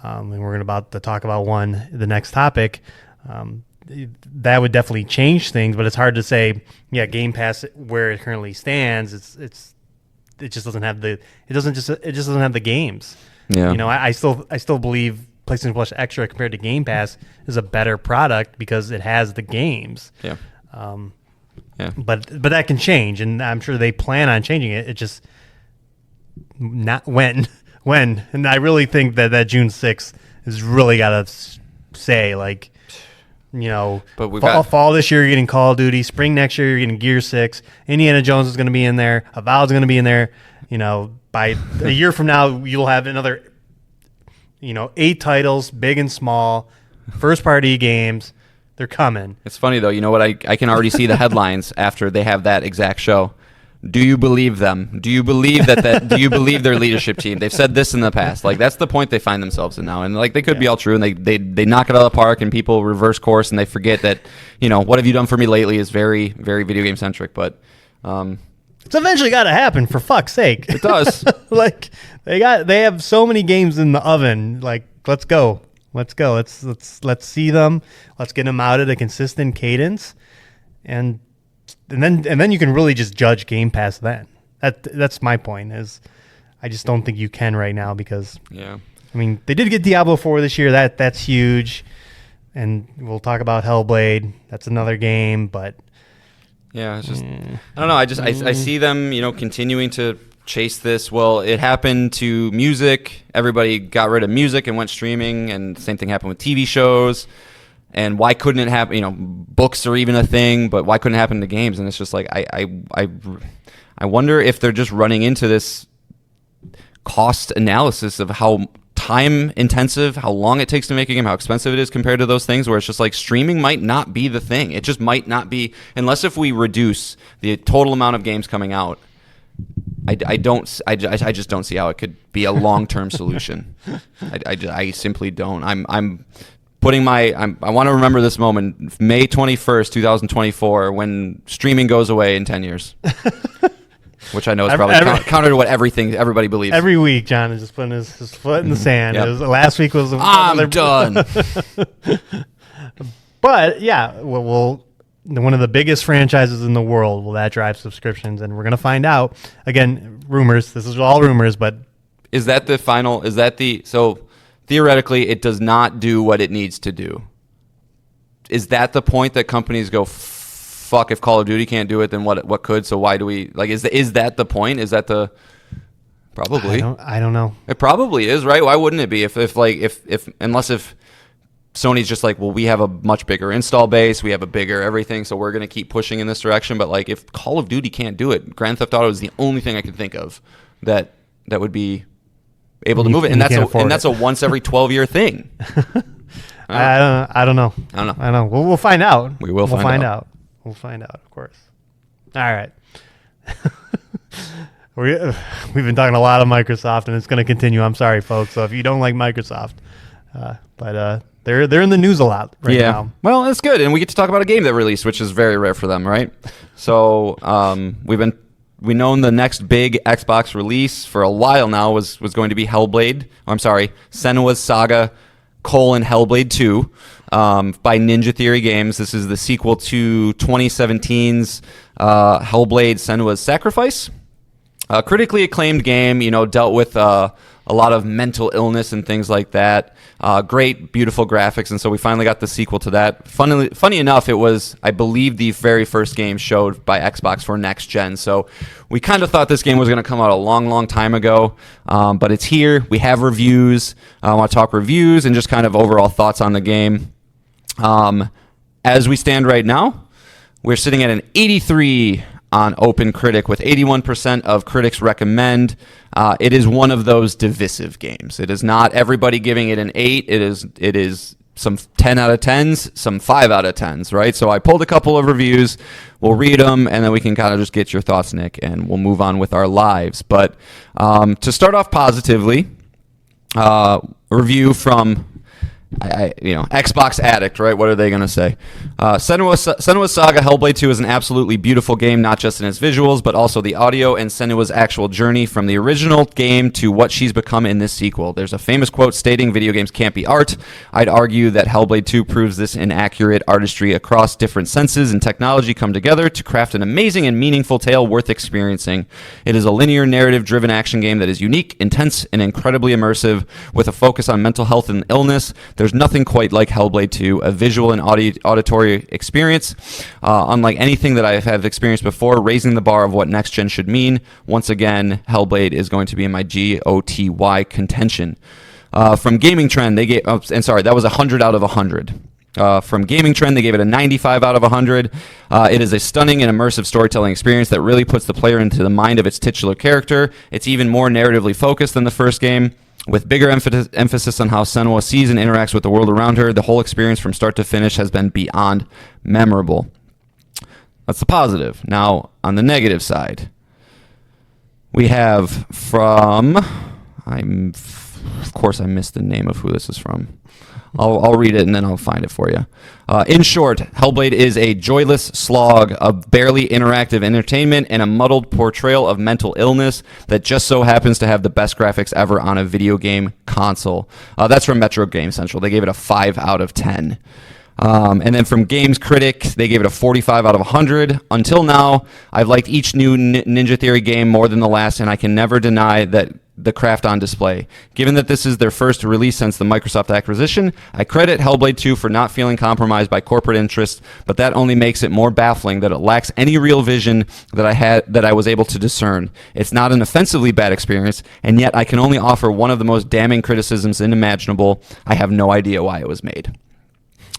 C: and we're about to talk about one, the next topic. That would definitely change things, but it's hard to say. Yeah, Game Pass where it currently stands, it just doesn't have the doesn't have the games.
D: Yeah,
C: I still believe PlayStation Plus Extra compared to Game Pass is a better product because it has the games.
D: Yeah,
C: But that can change, and I'm sure they plan on changing it. It just not when, and I really think that June 6th is really got to say like. But fall this year, you're getting Call of Duty. Spring next year, you're getting Gear 6. Indiana Jones is going to be in there. Avowed's going to be in there. By a year from now, you'll have another, 8 titles, big and small, first-party games. They're coming.
D: It's funny, though. You know what? I can already see the headlines after they have that exact show. Do you believe them? Do you believe that do you believe their leadership team? They've said this in the past. Like, that's the point they find themselves in now. And, like, they could be all true, and they knock it out of the park, and people reverse course, and they forget that, what have you done for me lately is very, very video game-centric. But
C: it's eventually got to happen, for fuck's sake.
D: It does.
C: Like, they have so many games in the oven. Like, let's go. Let's see them. Let's get them out at a consistent cadence. And then you can really just judge Game Pass then. That's my point. Is I just don't think you can right now because I mean they did get Diablo 4 this year. That's huge, and we'll talk about Hellblade. That's another game, but
D: yeah, it's just I don't know. I see them continuing to chase this. Well, it happened to music. Everybody got rid of music and went streaming, and the same thing happened with TV shows. And why couldn't it happen? Books are even a thing, but why couldn't it happen to games? And it's just like I wonder if they're just running into this cost analysis of how time intensive, how long it takes to make a game, how expensive it is compared to those things. Where it's just like streaming might not be the thing. It just might not be unless if we reduce the total amount of games coming out. I just don't see how it could be a long-term solution. I simply don't. I'm putting I want to remember this moment, May 21st, 2024, when streaming goes away in 10 years. which I know is probably counter to what everybody believes.
C: Every week, John is just putting his foot in the sand.
D: Yep.
C: Last week was
D: I'm done.
C: But yeah, one of the biggest franchises in the world, will that drive subscriptions? And we're going to find out. Again, rumors. This is all rumors, but
D: is that the final? So theoretically, it does not do what it needs to do. Is that the point that companies go, fuck, if Call of Duty can't do it, then what could? So why do we like? Is that the point? Is that the probably?
C: I don't know.
D: It probably is, right? Why wouldn't it be? If Sony's just like, well, we have a much bigger install base, we have a bigger everything, so we're going to keep pushing in this direction. But like, if Call of Duty can't do it, Grand Theft Auto is the only thing I can think of that would be able to move it, and that's a once every 12-year thing.
C: I don't know. We'll find out.
D: We'll find out.
C: We'll find out, of course. All right. We've been talking a lot of Microsoft, and it's going to continue. I'm sorry, folks. So if you don't like Microsoft, but they're in the news a lot right now.
D: Well, that's good, and we get to talk about a game that released, which is very rare for them, right? So we've known the next big Xbox release for a while now was going to be Senua's Saga: Hellblade 2 by Ninja Theory Games. This is the sequel to 2017's Hellblade: Senua's Sacrifice. A critically acclaimed game, dealt with a lot of mental illness and things like that. Great, beautiful graphics, and so we finally got the sequel to that. Funny enough, it was, I believe, the very first game showed by Xbox for next gen. So we kind of thought this game was going to come out a long, long time ago, but it's here. We have reviews. I want to talk reviews and just kind of overall thoughts on the game. As we stand right now, we're sitting at an 83 on OpenCritic, with 81% of critics recommend. It is one of those divisive games. It is not everybody giving it an 8. It is some 10 out of 10s, some 5 out of 10s, right? So I pulled a couple of reviews. We'll read them, and then we can kind of just get your thoughts, Nick, and we'll move on with our lives. But to start off positively, review from Xbox Addict, right? What are they going to say? Senua's Saga Hellblade 2 is an absolutely beautiful game, not just in its visuals, but also the audio and Senua's actual journey from the original game to what she's become in this sequel. There's a famous quote stating video games can't be art. I'd argue that Hellblade 2 proves this inaccurate artistry across different senses and technology come together to craft an amazing and meaningful tale worth experiencing. It is a linear, narrative-driven action game that is unique, intense, and incredibly immersive, with a focus on mental health and illness. There's nothing quite like Hellblade 2, a visual and auditory experience, unlike anything that I have experienced before, raising the bar of what next gen should mean. Once again, Hellblade is going to be in my GOTY contention. From Gaming Trend, they gave, that was 100 out of 100. From Gaming Trend, they gave it a 95 out of 100. It is a stunning and immersive storytelling experience that really puts the player into the mind of its titular character. It's even more narratively focused than the first game, with bigger emphasis on how Senua sees and interacts with the world around her. The whole experience from start to finish has been beyond memorable. That's the positive. Now, on the negative side, we have from... Of course, I missed the name of who this is from. I'll read it and then I'll find it for you. In short, Hellblade is a joyless slog of barely interactive entertainment and a muddled portrayal of mental illness that just so happens to have the best graphics ever on a video game console. That's from Metro Game Central. They gave it a 5 out of 10. And then from Games Critic, they gave it a 45 out of 100. Until now, I've liked each new Ninja Theory game more than the last, and I can never deny that the craft on display. Given that this is their first release since the Microsoft acquisition, I credit Hellblade 2 for not feeling compromised by corporate interests, but that only makes it more baffling that it lacks any real vision that I was able to discern. It's not an offensively bad experience, and yet I can only offer one of the most damning criticisms unimaginable. I have no idea why it was made.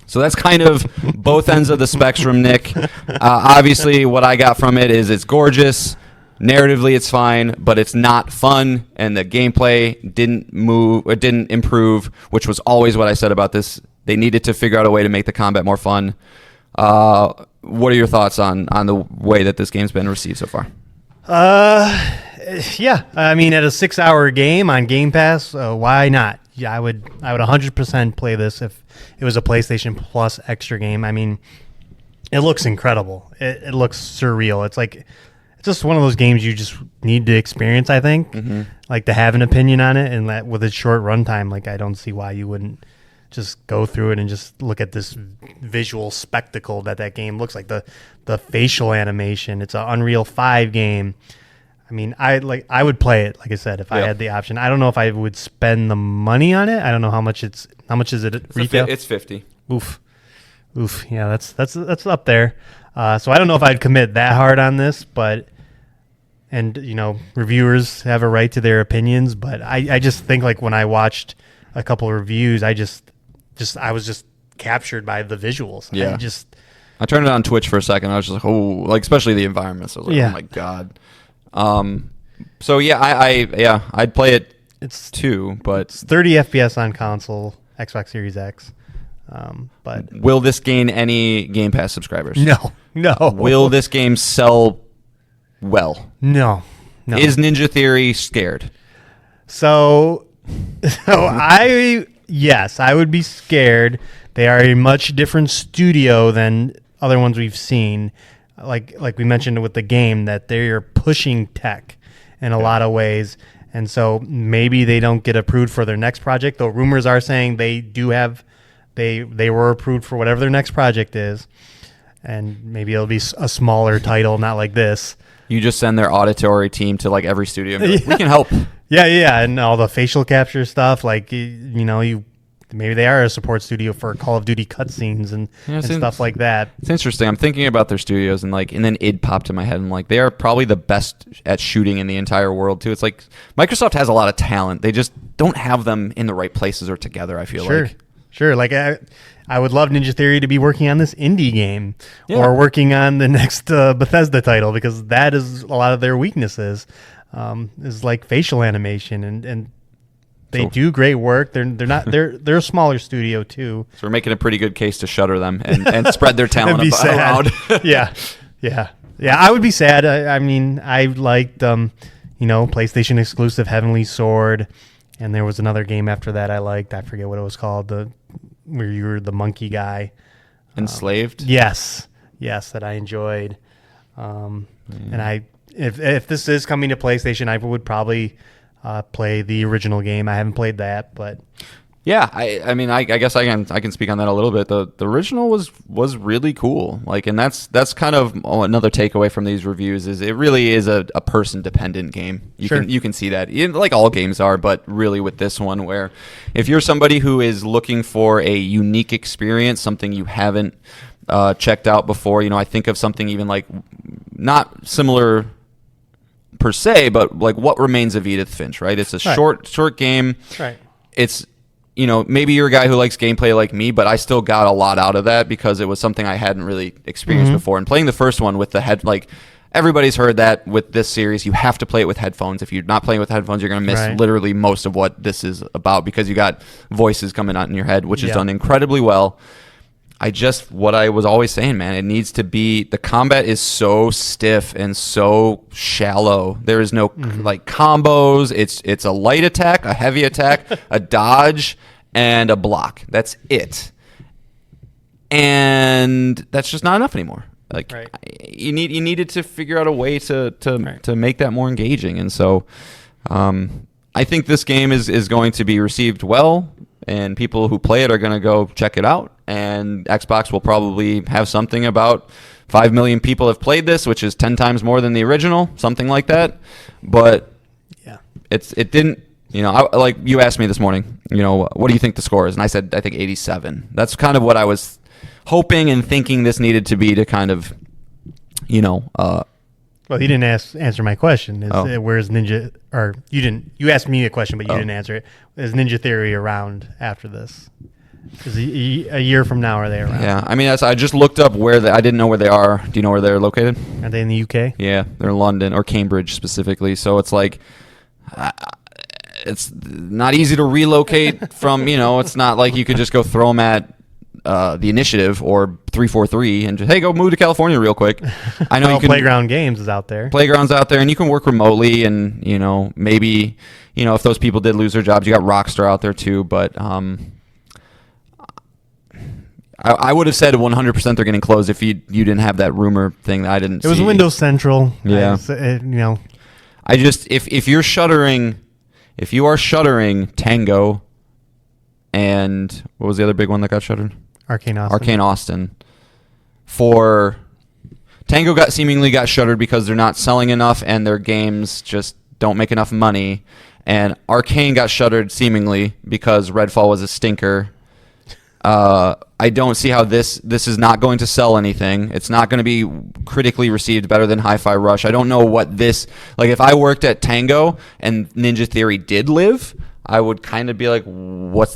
D: So that's kind of both ends of the spectrum, Nick. Obviously, what I got from it is it's gorgeous. Narratively, it's fine, but it's not fun, and the gameplay didn't improve, which was always what I said about this. They needed to figure out a way to make the combat more fun. What are your thoughts on the way that this game's been received so far?
C: Yeah, I mean, at a 6-hour game on Game Pass, why not? Yeah, I would 100% play this if it was a PlayStation Plus extra game. I mean, it looks incredible. It looks surreal. It's like just one of those games you just need to experience, I think.
D: Mm-hmm.
C: Like to have an opinion on it, and that with its short runtime, like I don't see why you wouldn't just go through it and just look at this visual spectacle that game looks like. The facial animation. It's an Unreal 5 game. I mean, I would play it, like I said, if I had the option. I don't know if I would spend the money on it. I don't know how much is it at retail?
D: It's $50.
C: Oof. Yeah, that's up there. So I don't know if I'd commit that hard on this, but reviewers have a right to their opinions, but I just think like when I watched a couple of reviews, I was just captured by the visuals.
D: Yeah. I turned it on Twitch for a second. I was just like, oh, like especially the environments. I was like, oh my god. So yeah, I'd play it.
C: It's
D: too, but
C: it's 30 FPS on console, Xbox Series X. But
D: will this gain any Game Pass subscribers?
C: No.
D: Will this game sell well?
C: No.
D: Is Ninja Theory scared?
C: So I would be scared. They are a much different studio than other ones we've seen. Like we mentioned with the game, that they're pushing tech in a lot of ways, and so maybe they don't get approved for their next project. Though rumors are saying they do have, they were approved for whatever their next project is, and maybe it'll be a smaller title, not like this.
D: You just send their auditory team to like every studio. And be like, we can help.
C: Yeah, and all the facial capture stuff. Like maybe they are a support studio for Call of Duty cutscenes and stuff like that.
D: It's interesting. I'm thinking about their studios and then id popped in my head. I'm like, they are probably the best at shooting in the entire world too. It's like Microsoft has a lot of talent. They just don't have them in the right places or together. I feel like.
C: Sure. Like I would love Ninja Theory to be working on this indie game or working on the next Bethesda title, because that is a lot of their weaknesses. Is like facial animation and they do great work. They're a smaller studio too.
D: So we're making a pretty good case to shutter them and spread their talent around.
C: Yeah. I would be sad. I mean, I liked PlayStation exclusive Heavenly Sword, and there was another game after that I liked. I forget what it was called. Where you were the monkey guy.
D: Enslaved.
C: Yes, that I enjoyed. And if this is coming to PlayStation, I would probably play the original game. I haven't played that, but
D: yeah, I guess I can speak on that a little bit. The original was really cool. Like, and that's kind of another takeaway from these reviews is it really is a person dependent game. You can see that, like all games are, but really with this one, where if you're somebody who is looking for a unique experience, something you haven't checked out before, I think of something even like not similar per se, but like What Remains of Edith Finch, right? It's a short game.
C: Right.
D: It's, maybe you're a guy who likes gameplay like me, but I still got a lot out of that because it was something I hadn't really experienced before. And playing the first one with the everybody's heard that with this series, you have to play it with headphones. If you're not playing with headphones, you're going to miss literally most of what this is about, because you got voices coming out in your head, which is done incredibly well. What I was always saying, man, it needs to be, the combat is so stiff and so shallow. There is no like combos. It's a light attack, a heavy attack, a dodge, and a block. That's it. And that's just not enough anymore. Like you needed to figure out a way to make that more engaging. And so I think this game is going to be received well, and people who play it are going to go check it out. And Xbox will probably have something about 5 million people have played this, which is 10 times more than the original, something like that. But it didn't, like you asked me this morning, what do you think the score is? And I said, I think 87. That's kind of what I was hoping and thinking this needed to be to kind of,
C: Well, you didn't answer my question. Where's Ninja? Or you didn't. You asked me a question, but you didn't answer it. Is Ninja Theory around after this? Is a year from now, are they around?
D: Yeah, I mean, I just looked up where I didn't know where they are. Do you know where they're located?
C: Are they in the UK?
D: Yeah, they're in London or Cambridge specifically. So it's like, it's not easy to relocate from. It's not like you could just go throw them at the Initiative or 343 and just, hey, go move to California real quick. I know you can.
C: Playground Games is out there.
D: Playground's out there, and you can work remotely, and maybe if those people did lose their jobs, you got Rockstar out there too. But I would have said 100% they're getting closed if you didn't have that rumor thing that I didn't see.
C: It was Windows Central.
D: Yeah. I just if you are shuttering Tango and what was the other big one that got shuttered?
C: Arcane
D: Austin. For Tango seemingly got shuttered because they're not selling enough and their games just don't make enough money. And Arcane got shuttered seemingly because Redfall was a stinker. I don't see how this is not going to sell anything. It's not going to be critically received better than Hi-Fi Rush. I don't know what this... Like, if I worked at Tango and Ninja Theory did live, I would kind of be like, what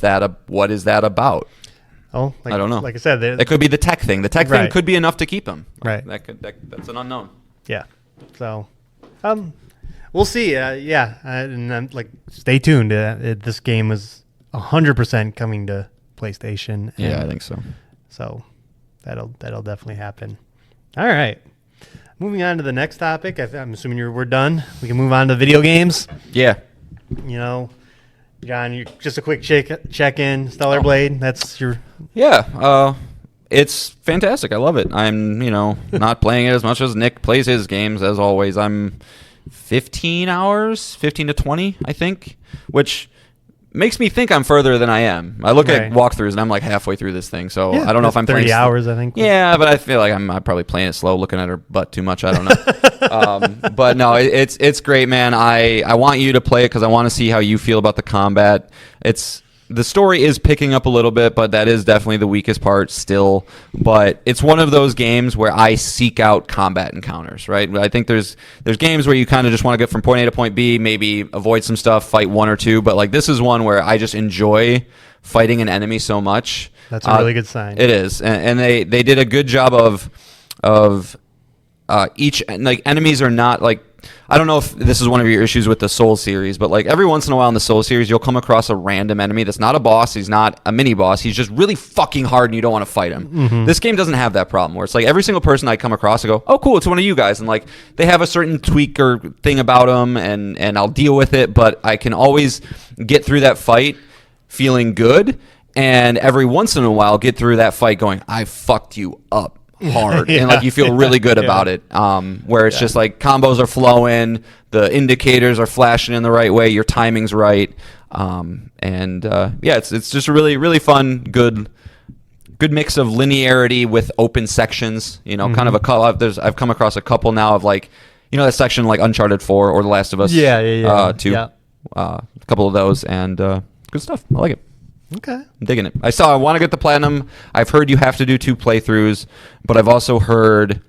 D: is that about?
C: Oh,
D: I don't know.
C: Like I said...
D: That could be the tech thing. The tech thing could be enough to keep them.
C: Right.
D: That's an unknown.
C: Yeah. So, we'll see. And stay tuned. This game is 100% coming to PlayStation.
D: Yeah, I think so.
C: So that'll definitely happen. All right. Moving on to the next topic. I'm assuming we're done. We can move on to video games.
D: Yeah.
C: John, just a quick check-in. Stellar Blade. That's your...
D: Yeah. It's fantastic. I love it. I'm, not playing it as much as Nick plays his games, as always. I'm 15 to 20, I think, which... makes me think I'm further than I am. I look at walkthroughs and I'm like halfway through this thing, so I don't know if I'm
C: 30
D: playing
C: hours, I think.
D: Yeah, but I feel like I'm probably playing it slow, looking at her butt too much. I don't know. But no, it's great, man. I want you to play it because I want to see how you feel about the combat. The story is picking up a little bit, but that is definitely the weakest part still. But it's one of those games where I seek out combat encounters, right? I think there's games where you kind of just want to get from point A to point B, maybe avoid some stuff, fight one or two. But like this is one where I just enjoy fighting an enemy so much.
C: That's a really good sign.
D: It is, and they did a good job of each enemies are not like. I don't know if this is one of your issues with the Soul series, but like every once in a while in the Soul series, you'll come across a random enemy that's not a boss, he's not a mini boss, he's just really fucking hard and you don't want to fight him. Mm-hmm. This game doesn't have that problem where it's like every single person I come across, I go, oh cool, it's one of you guys, and like they have a certain tweak or thing about them, and I'll deal with it, but I can always get through that fight feeling good, and every once in a while get through that fight going, I fucked you up hard and like you feel really good about it, where it's just like combos are flowing, the indicators are flashing in the right way, your timing's right, it's just a really, really fun, good mix of linearity with open sections, kind of I've come across a couple now of like that section like Uncharted 4 or The Last of Us 2, a couple of those, and good stuff. I like it.
C: Okay.
D: I'm digging it. I want to get the platinum. I've heard you have to do 2 playthroughs, but I've also heard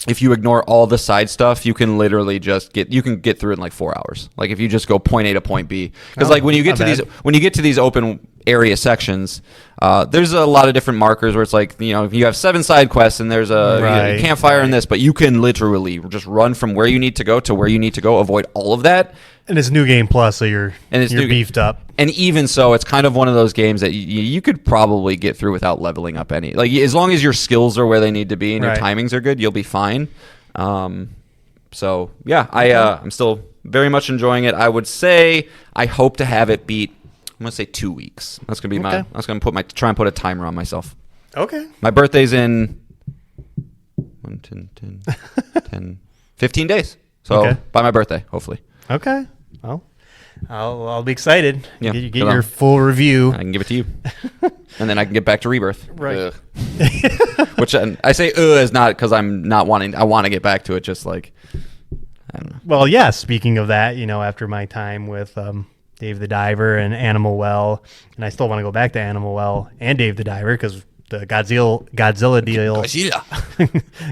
D: if you ignore all the side stuff, you can literally just get through it in like 4 hours. Like if you just go point A to point B, because like when you get to these open area sections, there's a lot of different markers where it's like if you have 7 side quests and there's a campfire in this, but you can literally just run from where you need to go to where you need to go, avoid all of that.
C: And it's New Game Plus, so you're beefed up.
D: And even so, it's kind of one of those games that you could probably get through without leveling up any. Like as long as your skills are where they need to be and your timings are good, you'll be fine. So yeah, I'm still very much enjoying it. I would say I hope to have it beat. I'm gonna say 2 weeks. That's gonna be I was gonna try and put a timer on myself.
C: Okay.
D: My birthday's in 15 days. So by my birthday, hopefully.
C: Okay. Well, I'll be excited.
D: Yeah,
C: you get your full review.
D: I can give it to you, and then I can get back to Rebirth.
C: Right.
D: Which I say is not because I'm not wanting. I want to get back to it. Just like I don't know.
C: Well, yeah. Speaking of that, after my time with Dave the Diver and Animal Well, and I still want to go back to Animal Well and Dave the Diver because the Godzilla deal.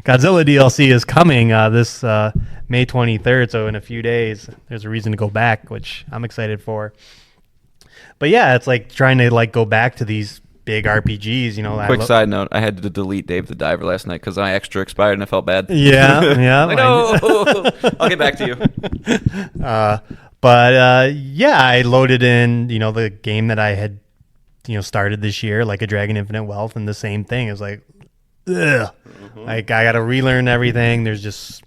C: Godzilla DLC is coming this May 23rd, so in a few days there's a reason to go back, which I'm excited for. But yeah, it's like trying to like go back to these big RPGs.
D: Quick side note: I had to delete Dave the Diver last night because my extra expired and I felt bad.
C: Yeah.
D: Like, no, I'll get back to you.
C: I loaded in the game that I had started this year, like a Dragon Infinite Wealth, and the same thing. It was like, ugh. Like I got to relearn everything. There's just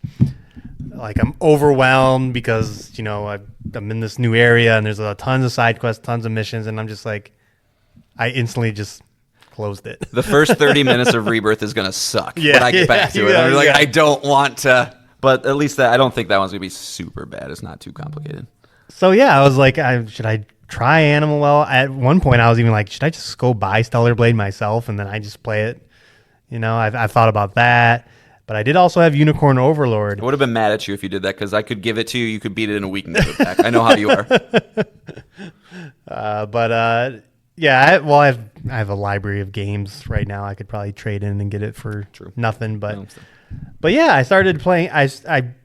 C: like I'm overwhelmed because I'm in this new area and there's tons of side quests, tons of missions, and I'm just like, I instantly just closed it.
D: The first 30 minutes of Rebirth is going to suck
C: Yeah,
D: when I get back to it.
C: yeah,
D: I'm like,
C: yeah.
D: I don't want to. But at least I don't think that one's going to be super bad. It's not too complicated.
C: So yeah, I was like, should I try Animal Well? At one point, I was even like, should I just go buy Stellar Blade myself and then I just play it? You know, I've thought about that. But I did also have Unicorn Overlord.
D: I would have been mad at you if you did that because I could give it to you. You could beat it in a week and give it back. I know how you are.
C: Yeah, I have a library of games right now. I could probably trade in and get it for nothing. But yeah, I started playing. I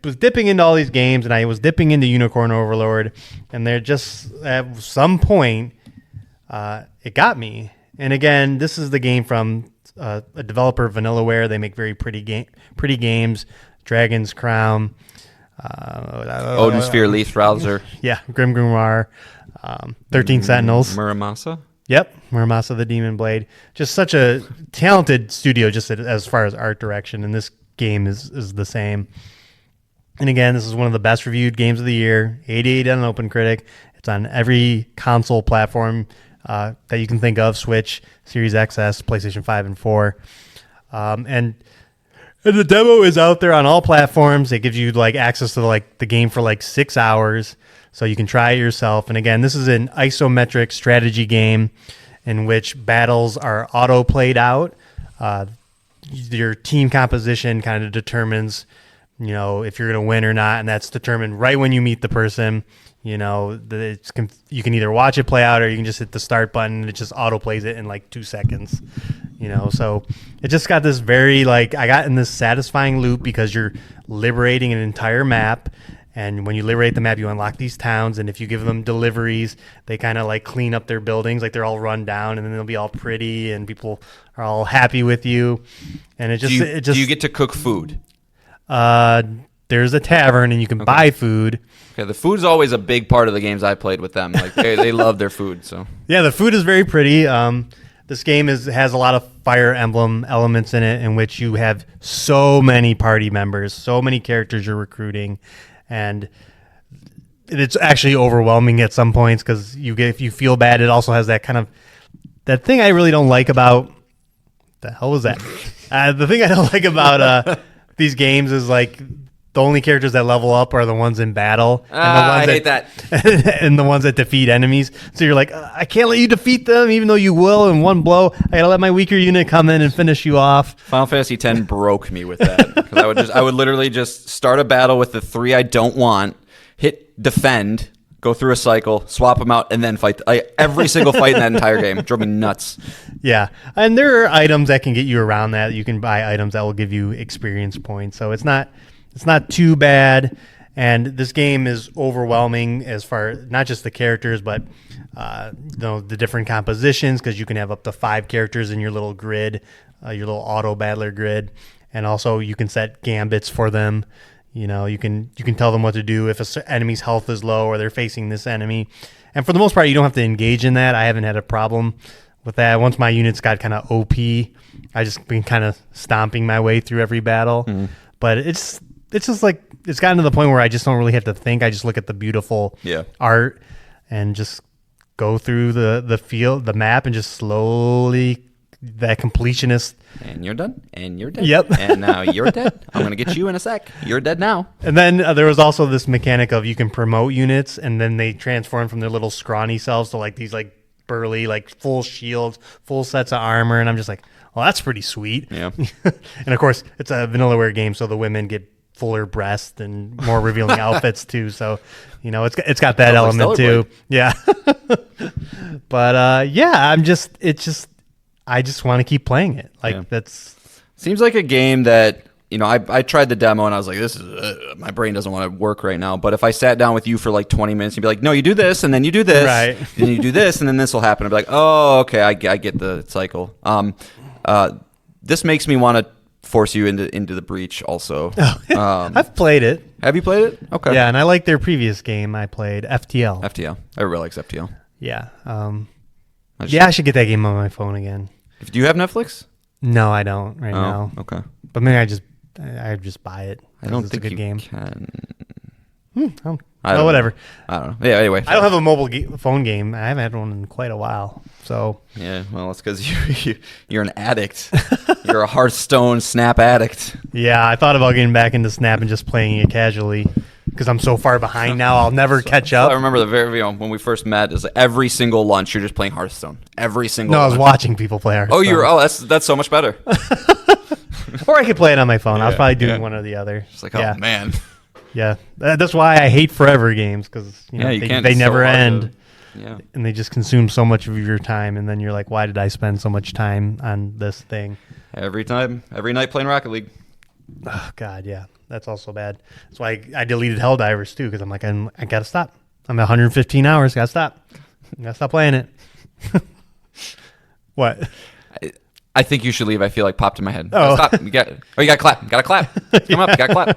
C: was dipping into all these games, and I was dipping into Unicorn Overlord, and they're just at some point, it got me. And again, this is the game from a developer, Vanillaware. They make very pretty games. Dragon's Crown,
D: Odin Sphere, Leaf Rouser.
C: Yeah, Grim Grimoire, 13 Sentinels.
D: Muramasa.
C: Yep, Muramasa the Demon Blade. Just such a talented studio just as far as art direction, and this game is the same. And again, this is one of the best reviewed games of the year, 88 on OpenCritic. It's on every console platform that you can think of, Switch, Series XS, PlayStation 5 and 4. And the demo is out there on all platforms. It gives you like access to the game for like 6 hours. So you can try it yourself. And again, this is an isometric strategy game in which battles are auto-played out. Your team composition kind of determines, if you're going to win or not, and that's determined right when you meet the person. You can either watch it play out or you can just hit the start button and it just auto-plays it in like 2 seconds. So it just got this very I got in this satisfying loop because you're liberating an entire map. And when you liberate the map, you unlock these towns. And if you give them deliveries, they kind of clean up their buildings. They're all run down and then they'll be all pretty and people are all happy with you. And it just,
D: do you get to cook food?
C: There's a tavern and you can buy food.
D: Okay, the food's always a big part of the games I played with them. They love their food. So
C: yeah, the food is very pretty. This game has a lot of Fire Emblem elements in it in which you have so many party members, so many characters you're recruiting. And it's actually overwhelming at some points because if you feel bad, it also has that kind of that thing I really don't like about the hell was that? The thing I don't like about these games is the only characters that level up are the ones in battle. And
D: I hate that.
C: And the ones that defeat enemies. So you're like, I can't let you defeat them, even though you will in one blow. I gotta let my weaker unit come in and finish you off.
D: Final Fantasy X broke me with that because I would literally just start a battle with the 3 I don't want, hit defend, go through a cycle, swap them out, and then fight. Every single fight in that entire game drove me nuts.
C: Yeah, and there are items that can get you around that. You can buy items that will give you experience points. So it's not too bad, and this game is overwhelming as far not just the characters, but the different compositions because you can have up to 5 characters in your little grid, your little auto battler grid, and also you can set gambits for them. You can tell them what to do if an enemy's health is low or they're facing this enemy, and for the most part, you don't have to engage in that. I haven't had a problem with that. Once my units got kind of OP, I just been kind of stomping my way through every battle, but it's just it's gotten to the point where I just don't really have to think. I just look at the beautiful art and just go through the map and just slowly that completionist.
D: And you're done. And you're dead.
C: Yep.
D: And now you're dead. I'm going to get you in a sec. You're dead now.
C: And then there was also this mechanic of you can promote units and then they transform from their little scrawny selves to these burly, full shields, full sets of armor. And I'm just like, well, that's pretty sweet.
D: Yeah.
C: And of course, it's a Vanillaware game, so the women get fuller breasts and more revealing outfits too. So, it's got that element too.
D: Blade.
C: Yeah. But I just want to keep playing it. That's
D: seems like a game that I tried the demo and I was like, this is my brain doesn't want to work right now. But if I sat down with you for 20 minutes, you'd be like, no, you do this and then you do this,
C: right?
D: And you do this and then this will happen. I'd be like, oh, okay, I get the cycle. This makes me want to force you into the breach also.
C: I've played it.
D: Have you played it? Okay.
C: Yeah, and I like their previous game I played, FTL.
D: Everybody likes FTL.
C: Yeah. I should get that game on my phone again.
D: Do you have Netflix?
C: No, I don't right now.
D: Okay.
C: But maybe I just buy it.
D: I don't
C: it's
D: think
C: a good
D: you
C: game.
D: can.
C: I'll Well, whatever.
D: I don't know. Yeah, anyway.
C: I don't have a mobile phone game. I haven't had one in quite a while. So
D: yeah, well, it's because you're an addict. You're a Hearthstone Snap addict.
C: yeah, I thought about getting back into Snap and just playing it casually because I'm so far behind now. I'll never catch up.
D: I remember when we first met. It's like every single lunch you're just playing Hearthstone. Every single.
C: No, I was
D: lunch.
C: watching people play Hearthstone.
D: That's so much better.
C: Or I could play it on my phone. I was
D: Yeah,
C: probably doing
D: yeah.
C: one or the other.
D: It's like,
C: yeah.
D: oh man.
C: Yeah, that's why I hate forever games because
D: You
C: they
D: can't. It's so
C: never
D: hard
C: end.
D: Yeah.
C: And they just consume so much of your time, and then you're like, why did I spend so much time on this thing?
D: Every night playing Rocket League.
C: Oh, God, yeah. That's also bad. That's why I deleted Helldivers, too, because I'm like, I got to stop. I'm at 115 hours. Got to stop. Got to stop playing it. What?
D: I think you should leave. I feel like popped in my head.
C: Oh.
D: Stop. You got to clap. You got to clap. Come up. You got to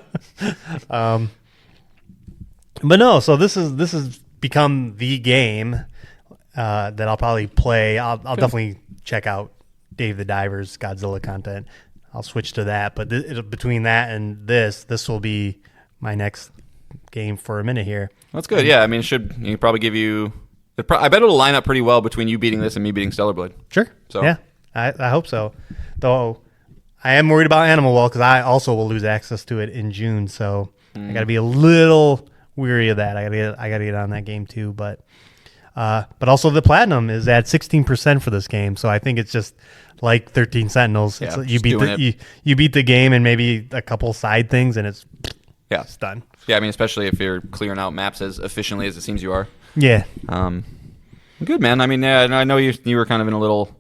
D: clap.
C: But no, so this is become the game that I'll probably play. I'll definitely check out Dave the Diver's Godzilla content. I'll switch to that. But between that and this will be my next game for a minute here.
D: That's good. Yeah, I mean, you probably give you. I bet it'll line up pretty well between you beating this and me beating Stellar Blade.
C: Sure.
D: So
C: yeah, I hope so. Though I am worried about Animal Well because I also will lose access to it in June. So I got to be a little weary of that. I gotta get on that game too. But also the platinum is at 16% for this game. So I think it's just like 13 Sentinels.
D: Yeah,
C: you beat the game and maybe a couple side things and it's done.
D: Yeah, I mean, especially if you're clearing out maps as efficiently as it seems you are.
C: Yeah.
D: Good, man. I mean, yeah, I know you were kind of in a little,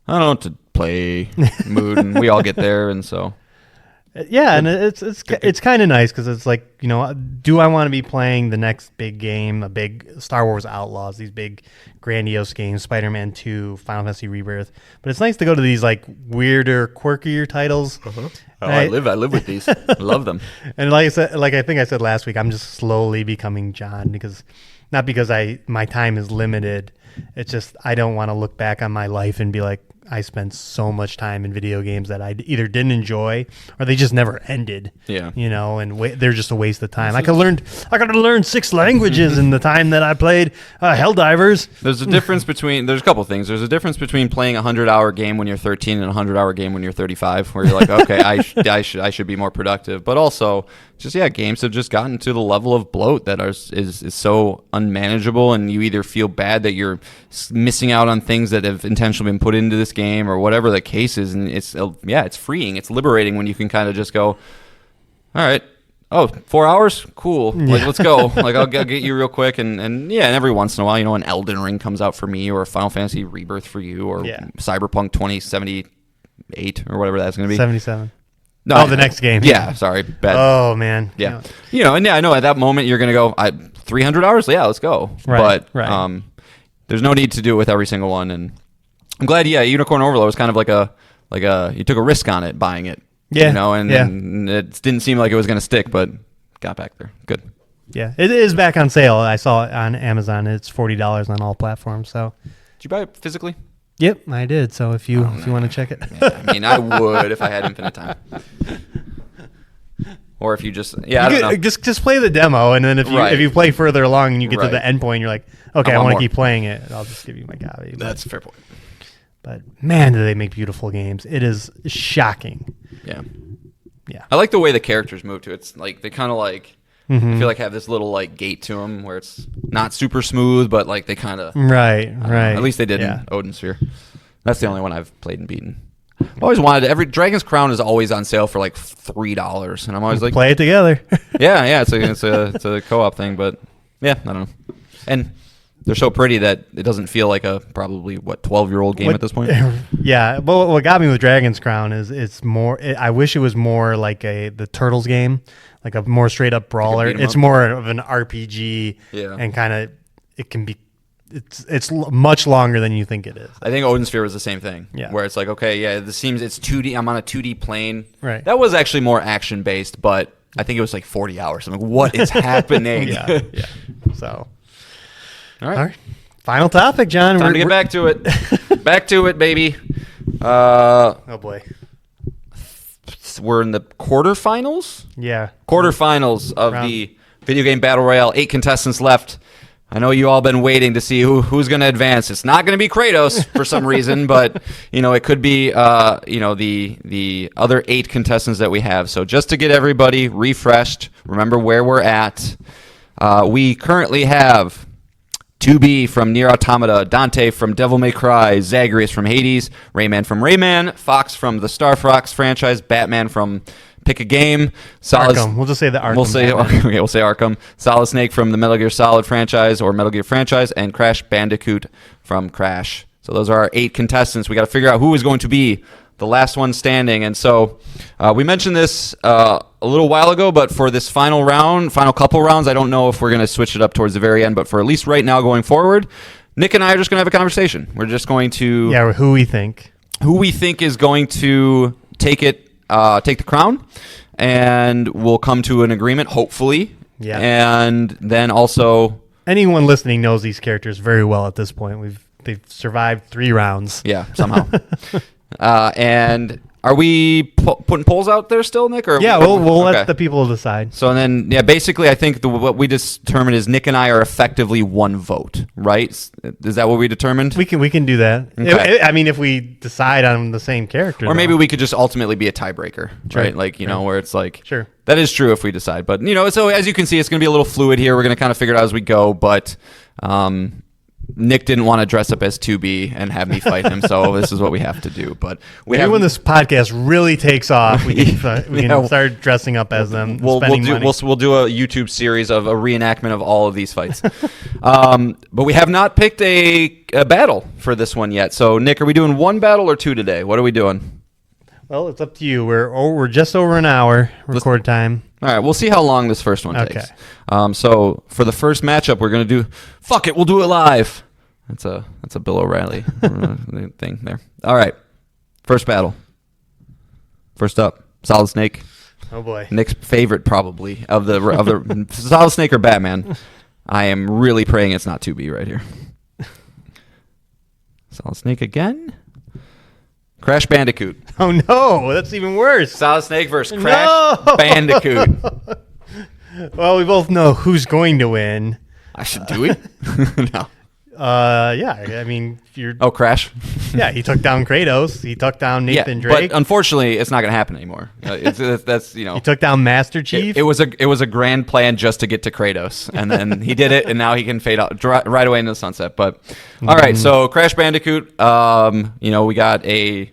D: I don't know, to play mood, and we all get there, and so.
C: Yeah, and it's kind of nice because it's like, do I want to be playing the next big game, a big Star Wars Outlaws, these big grandiose games, Spider-Man 2, Final Fantasy Rebirth, but it's nice to go to these like weirder, quirkier titles.
D: Oh, I live with these. I love them.
C: And like I think I said last week, I'm just slowly becoming John because my time is limited. It's just I don't want to look back on my life and be like, I spent so much time in video games that I either didn't enjoy or they just never ended.
D: Yeah.
C: And they're just a waste of time. I could have learned 6 languages in the time that I played Helldivers.
D: There's a couple things. There's a difference between playing a 100-hour game when you're 13 and a 100-hour game when you're 35, where you're like, okay, I should be more productive. But also, just games have just gotten to the level of bloat that is so unmanageable, and you either feel bad that you're missing out on things that have intentionally been put into this game or whatever the case is, and it's freeing, it's liberating when you can kind of just go, all right, 4 hours, cool, like let's go, like I'll get you real quick, and every once in a while, an Elden Ring comes out for me, or a Final Fantasy Rebirth for you, or Cyberpunk 2078 or whatever that's going to be.
C: 77.
D: No,
C: the next game.
D: Yeah, sorry. Bad.
C: Oh man.
D: Yeah. I know at that moment you're going to go 300 hours. Yeah, let's go.
C: Right,
D: but
C: right.
D: There's no need to do it with every single one, and I'm glad. Yeah, Unicorn Overlord was kind of like you took a risk on it buying it.
C: Yeah.
D: And it didn't seem like it was going to stick, but got back there. Good.
C: Yeah, it is back on sale. I saw it on Amazon. It's $40 on all platforms. So.
D: Did you buy it physically?
C: Yep, I did. So if you want to check it,
D: yeah, I mean, I would if I had infinite time. Or if you just I don't know.
C: Just play the demo, and then if you play further along and you get to the end point, you're like, okay, I want to keep playing it. I'll just give you my copy.
D: That's a fair point.
C: But man, do they make beautiful games! It is shocking.
D: Yeah.
C: Yeah.
D: I like the way the characters move too. It's like they kind of like I feel like have this little like gait to them where it's not super smooth, but like they kind of
C: right.
D: At least they did in Odin Sphere. That's the only one I've played and beaten. I always wanted every Dragon's Crown is always on sale for like $3, and I'm always like,
C: play it together.
D: yeah, it's a co-op thing, but yeah, I don't know. And they're so pretty that it doesn't feel like a probably 12-year-old game at this point.
C: Yeah, but what got me with Dragon's Crown is it's more. I wish it was more like the Turtles game, like a more straight up brawler. It's more of an RPG, and kind of it can be. It's much longer than you think it is.
D: I think Odin Sphere was the same thing.
C: Yeah.
D: Where it's like, okay, this seems it's 2D. I'm on a 2D plane.
C: Right.
D: That was actually more action based, but I think it was like 40 hours. I'm like, what is happening?
C: Yeah. So.
D: All right.
C: Final topic, John.
D: Time to get back to it. Back to it, baby.
C: Oh boy.
D: We're in the quarterfinals.
C: Yeah.
D: Quarterfinals of the Video game Battle Royale, 8 contestants left. I know you all been waiting to see who's going to advance. It's not going to be Kratos for some reason, but it could be the other 8 contestants that we have. So just to get everybody refreshed, remember where we're at. We currently have 2B from Nier Automata, Dante from Devil May Cry, Zagreus from Hades, Rayman from Rayman, Fox from the Star Fox franchise, Batman from Pick a Game,
C: Arkham. We'll just say the Arkham.
D: We'll say Arkham. Solid Snake from the Metal Gear Solid franchise or Metal Gear franchise, and Crash Bandicoot from Crash. So those are our 8 contestants. We got to figure out who is going to be the last one standing. And so we mentioned this a little while ago, but for this final couple rounds, I don't know if we're going to switch it up towards the very end, but for at least right now going forward, Nick and I are just going to have a conversation. We're just going to...
C: Yeah, who we think
D: is going to take the crown, and we'll come to an agreement, hopefully.
C: Yeah.
D: And then also...
C: Anyone listening knows these characters very well at this point. They've survived 3 rounds.
D: Yeah, somehow. And are we putting polls out there still, Nick? Or
C: yeah, we'll let the people decide.
D: So then, basically, I think what we determined is Nick and I are effectively 1 vote, right? Is that what we determined?
C: We can do that.
D: Okay.
C: If we decide on the same character,
D: or maybe we could just ultimately be a tiebreaker,
C: sure.
D: Right? Like where it's like,
C: sure,
D: that is true if we decide. But so as you can see, it's going to be a little fluid here. We're going to kind of figure it out as we go, but. Nick didn't want to dress up as 2B and have me fight him, so this is what we have to do. But when this
C: podcast really takes off, we can start dressing up as them.
D: We'll do a YouTube series of a reenactment of all of these fights. But we have not picked a battle for this one yet. So Nick, are we doing 1 battle or 2 today? What are we doing?
C: Well, it's up to you. We're just over an hour record time.
D: All right, we'll see how long this first one takes. So for the first matchup, we're gonna do. Fuck it, we'll do it live. That's a Bill O'Reilly thing there. All right, first battle. First up, Solid Snake.
C: Oh boy,
D: Nick's favorite probably of the Solid Snake or Batman. I am really praying it's not 2B right here. Solid Snake again. Crash Bandicoot.
C: Oh no, that's even worse.
D: Solid Snake versus Crash Bandicoot.
C: Well, we both know who's going to win.
D: Do we? No.
C: Yeah. I mean,
D: Crash.
C: Yeah, he took down Kratos. He took down Nathan Drake.
D: But unfortunately, it's not going to happen anymore. That's
C: He took down Master Chief.
D: It was a grand plan just to get to Kratos, and then he did it, and now he can fade out right away into the sunset. But all right, so Crash Bandicoot. We got a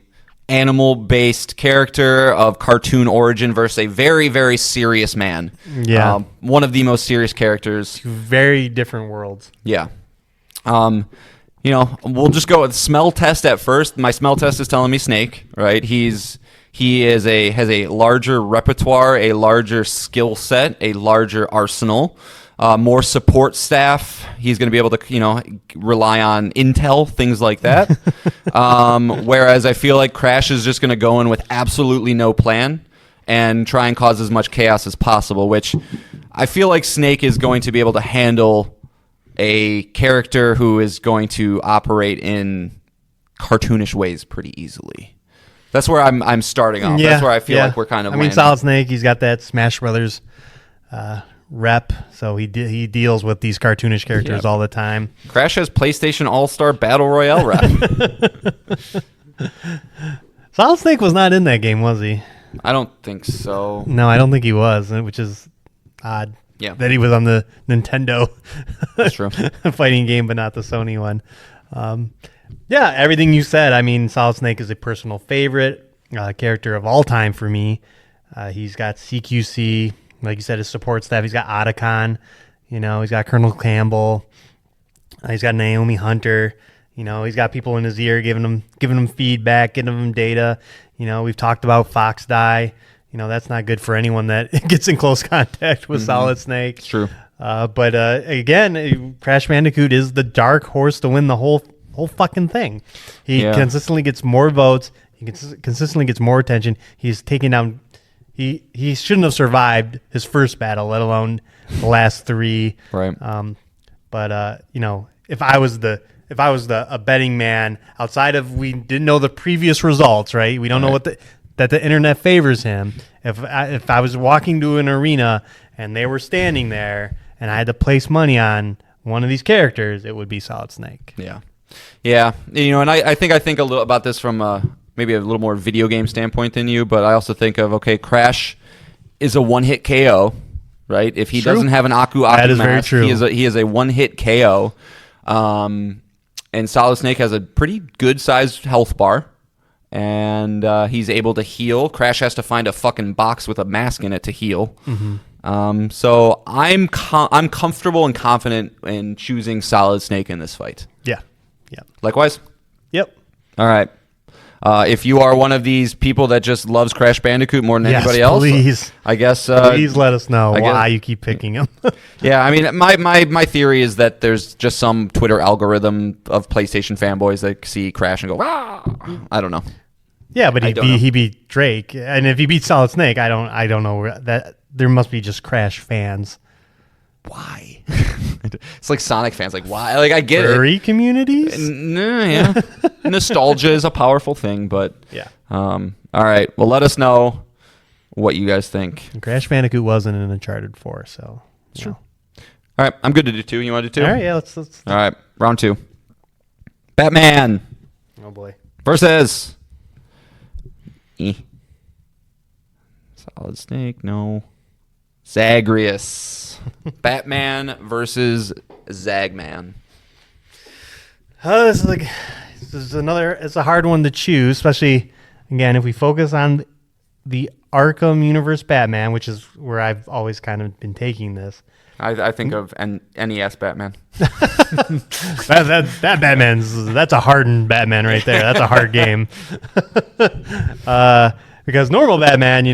D: animal-based character of cartoon origin versus a very, very serious man.
C: Yeah,
D: one of the most serious characters.
C: 2 very different worlds.
D: Yeah. We'll just go with smell test at first. My smell test is telling me Snake, right? He has a larger repertoire, a larger skill set, a larger arsenal, more support staff. He's going to be able to, rely on intel, things like that. Whereas I feel like Crash is just going to go in with absolutely no plan and try and cause as much chaos as possible, which I feel like Snake is going to be able to handle a character who is going to operate in cartoonish ways pretty easily. That's where I'm starting off.
C: Yeah,
D: that's where I feel like we're kind of landing.
C: Solid Snake, he's got that Smash Brothers rep, so he deals with these cartoonish characters all the time.
D: Crash has PlayStation All-Star Battle Royale rep.
C: Solid Snake was not in that game, was he?
D: I don't think so.
C: No, I don't think he was, which is odd.
D: Yeah,
C: that he was on the Nintendo
D: that's true.
C: fighting game, but not the Sony one. Yeah, everything you said. I mean, Solid Snake is a personal favorite character of all time for me. He's got CQC, like you said, his support staff. He's got Otacon, he's got Colonel Campbell. He's got Naomi Hunter. He's got people in his ear giving him feedback, giving him data. We've talked about Fox Die. That's not good for anyone that gets in close contact with Solid Snake.
D: It's true.
C: But again, Crash Bandicoot is the dark horse to win the whole fucking thing. He consistently gets more votes. He consistently gets more attention. He's taking down. He shouldn't have survived his first battle, let alone the last 3.
D: Right.
C: But if I was a betting man, outside of we didn't know the previous results, right? We don't know that the internet favors him. If I was walking to an arena and they were standing there, and I had to place money on one of these characters, it would be Solid Snake.
D: Yeah. Yeah. And I think a little about this from maybe a little more video game standpoint than you, but I also think of, okay, Crash is a one-hit KO, right? If he doesn't have an Aku
C: that is
D: mask,
C: very true.
D: he is a one-hit KO. And Solid Snake has a pretty good-sized health bar, and he's able to heal. Crash has to find a fucking box with a mask in it to heal. So I'm comfortable and confident in choosing Solid Snake in this fight.
C: Yeah.
D: Likewise?
C: Yep.
D: All right. If you are one of these people that just loves Crash Bandicoot more than anybody else,
C: please.
D: I guess
C: Please let us know why you keep picking him.
D: Yeah, I mean, my theory is that there's just some Twitter algorithm of PlayStation fanboys that see Crash and go, "Wow!" I don't know.
C: Yeah, but he beat Drake, and if he beat Solid Snake, I don't know that there must be just Crash fans.
D: Why? It's like Sonic fans, like why? Like I get
C: Furry
D: it.
C: communities.
D: Yeah, nostalgia is a powerful thing, but
C: yeah.
D: All right, well, let us know what you guys think.
C: And Crash Bandicoot wasn't in Uncharted 4, so
D: Sure. All right, I'm good to do 2. You want to do 2?
C: All right, yeah, let's.
D: All right, round 2. Batman
C: Oh boy.
D: versus Solid Snake. No. Zagreus. Batman versus Zagman.
C: This is another. It's a hard one to choose, especially again if we focus on the Arkham universe Batman, which is where I've always kind of been taking this.
D: I think of NES Batman.
C: that that's a hardened Batman right there. That's a hard game. Because normal Batman,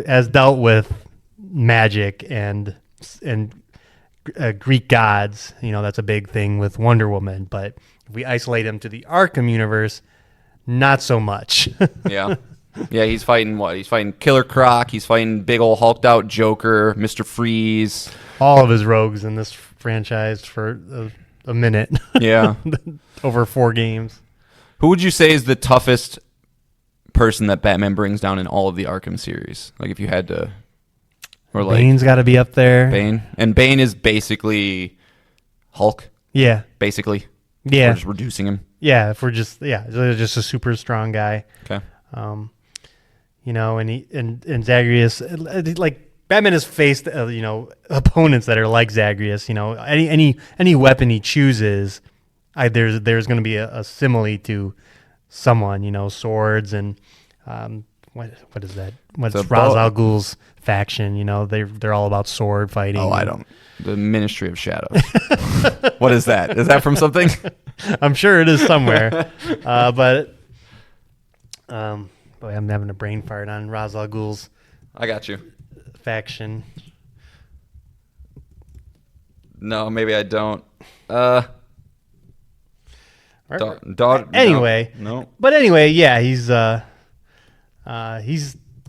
C: has dealt with magic and Greek gods. That's a big thing with Wonder Woman. But if we isolate him to the Arkham universe, not so much.
D: Yeah. Yeah, he's fighting what? He's fighting Killer Croc. He's fighting big old hulked out Joker, Mr. Freeze.
C: All of his rogues in this franchise for a minute.
D: Yeah.
C: Over 4 games.
D: Who would you say is the toughest person that Batman brings down in all of the Arkham series? Like if you had to... Or like
C: Bane's got to be up there.
D: Bane. And Bane is basically Hulk.
C: Yeah.
D: Basically.
C: Yeah.
D: We're just reducing him.
C: Yeah, if we're just a super strong guy.
D: Okay.
C: And Zagreus, like Batman has faced opponents that are like Zagreus. Any weapon he chooses, there's going to be a simile to someone. Swords and what is that? What's Ra's al Ghul's faction? They're all about sword fighting.
D: Oh, I don't. The Ministry of Shadows. What is that? Is that from something?
C: I'm sure it is somewhere. Boy, I'm having a brain fart on Ra's al Ghul's
D: I got you.
C: faction.
D: No, maybe I don't.
C: Anyway,
D: no.
C: But anyway, yeah, he's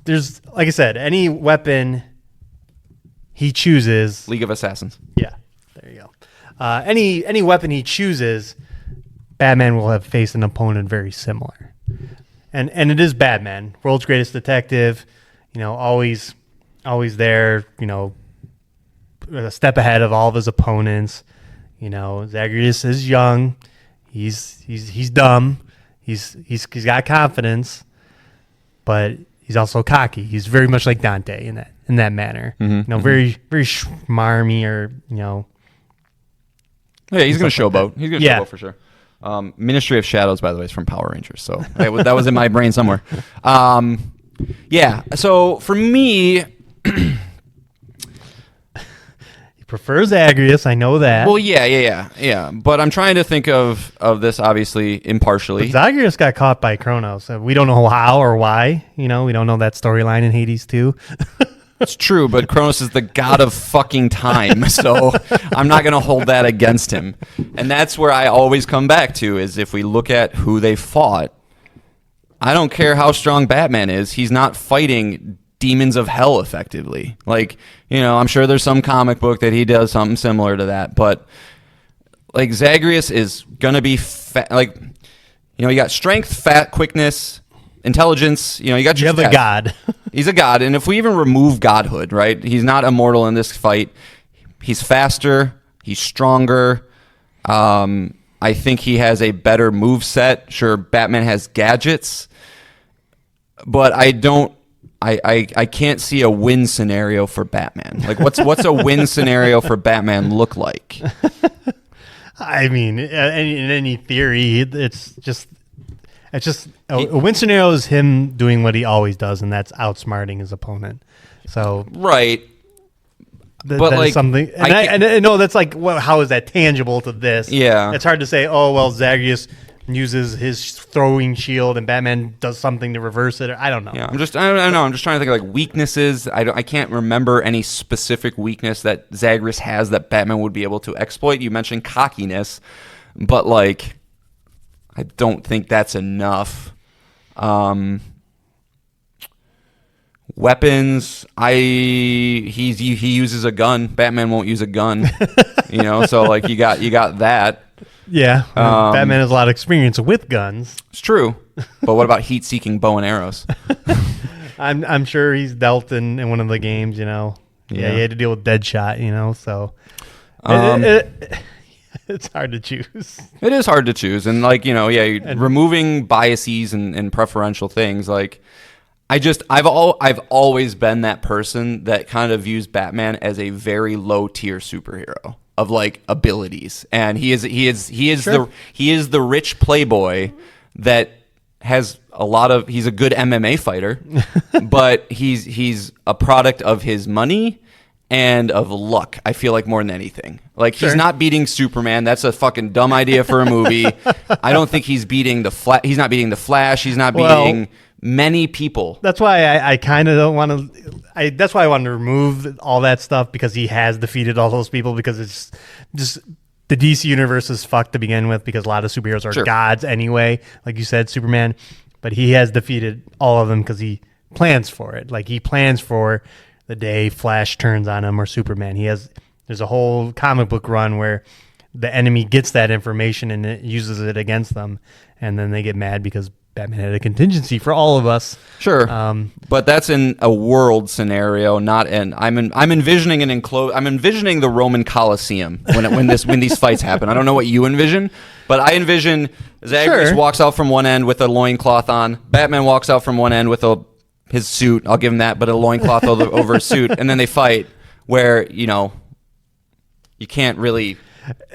C: there's like I said, any weapon he chooses.
D: League of Assassins.
C: Yeah, there you go. Any weapon he chooses, Batman will have faced an opponent very similar. And it is Batman, world's greatest detective, always there, a step ahead of all of his opponents. Zagreus is young, he's dumb, he's got confidence, but he's also cocky. He's very much like Dante in that manner.
D: Mm-hmm,
C: very very schmarmy or
D: Yeah, he's going to showboat. He's going to showboat for sure. Ministry of Shadows, by the way, is from Power Rangers, so that was in my brain somewhere. Yeah, so for me...
C: He prefers Zagreus, I know that.
D: Well, yeah. But I'm trying to think of this, obviously, impartially.
C: But Zagreus got caught by Kronos. We don't know how or why. We don't know that storyline in Hades 2.
D: It's true, but Kronos is the god of fucking time, so I'm not going to hold that against him. And that's where I always come back to, is if we look at who they fought, I don't care how strong Batman is, he's not fighting demons of hell effectively. Like, I'm sure there's some comic book that he does something similar to that, but like Zagreus is going to be fat, like, you got strength, fat, quickness, intelligence. You know, you
C: have a god.
D: He's a god, and if we even remove godhood, right? He's not immortal in this fight. He's faster. He's stronger. I think he has a better move set. Sure, Batman has gadgets, but I can't see a win scenario for Batman. Like, what's a win scenario for Batman look like?
C: I mean, in any theory, it's just a win scenario is him doing what he always does, and that's outsmarting his opponent. So
D: right. But
C: that
D: like
C: is something, and I know that's like, well, how is that tangible to this?
D: Yeah,
C: it's hard to say. Oh well, Zagreus uses his throwing shield, and Batman does something to reverse it. I don't know.
D: Yeah, I don't know. I'm just trying to think of like weaknesses. I can't remember any specific weakness that Zagreus has that Batman would be able to exploit. You mentioned cockiness, but like, I don't think that's enough. Weapons, he uses a gun. Batman won't use a gun, you know. So like you got that.
C: Yeah, Batman has a lot of experience with guns.
D: It's true, but what about heat-seeking bow and arrows?
C: I'm sure he's dealt in one of the games. You know, yeah, he had to deal with Deadshot. You know, so it's hard to choose.
D: It is hard to choose, and like, you know, removing biases and preferential things like. I've always been that person that kind of views Batman as a very low tier superhero of like abilities, and he is sure. the rich playboy that has he's a good MMA fighter, but he's a product of his money and of luck. I feel like more than anything, like he's not beating Superman. That's a fucking dumb idea for a movie. I don't think he's beating He's not beating the Flash. He's not beating many people.
C: That's why I kind of don't want to. That's why I want to remove all that stuff, because he has defeated all those people. Because it's just the DC universe is fucked to begin with, because a lot of superheroes are gods anyway. Like you said, Superman, but he has defeated all of them because he plans for it. Like he plans for the day Flash turns on him or Superman. There's a whole comic book run where the enemy gets that information and it uses it against them, and then they get mad because Batman had a contingency for all of us.
D: Sure, but that's in a world scenario, not in. I'm envisioning an enclosed. I'm envisioning the Roman Colosseum when these fights happen. I don't know what you envision, but I envision Zagreus walks out from one end with a loincloth on. Batman walks out from one end with his suit. I'll give him that, but a loincloth over a suit, and then they fight. Where you can't really.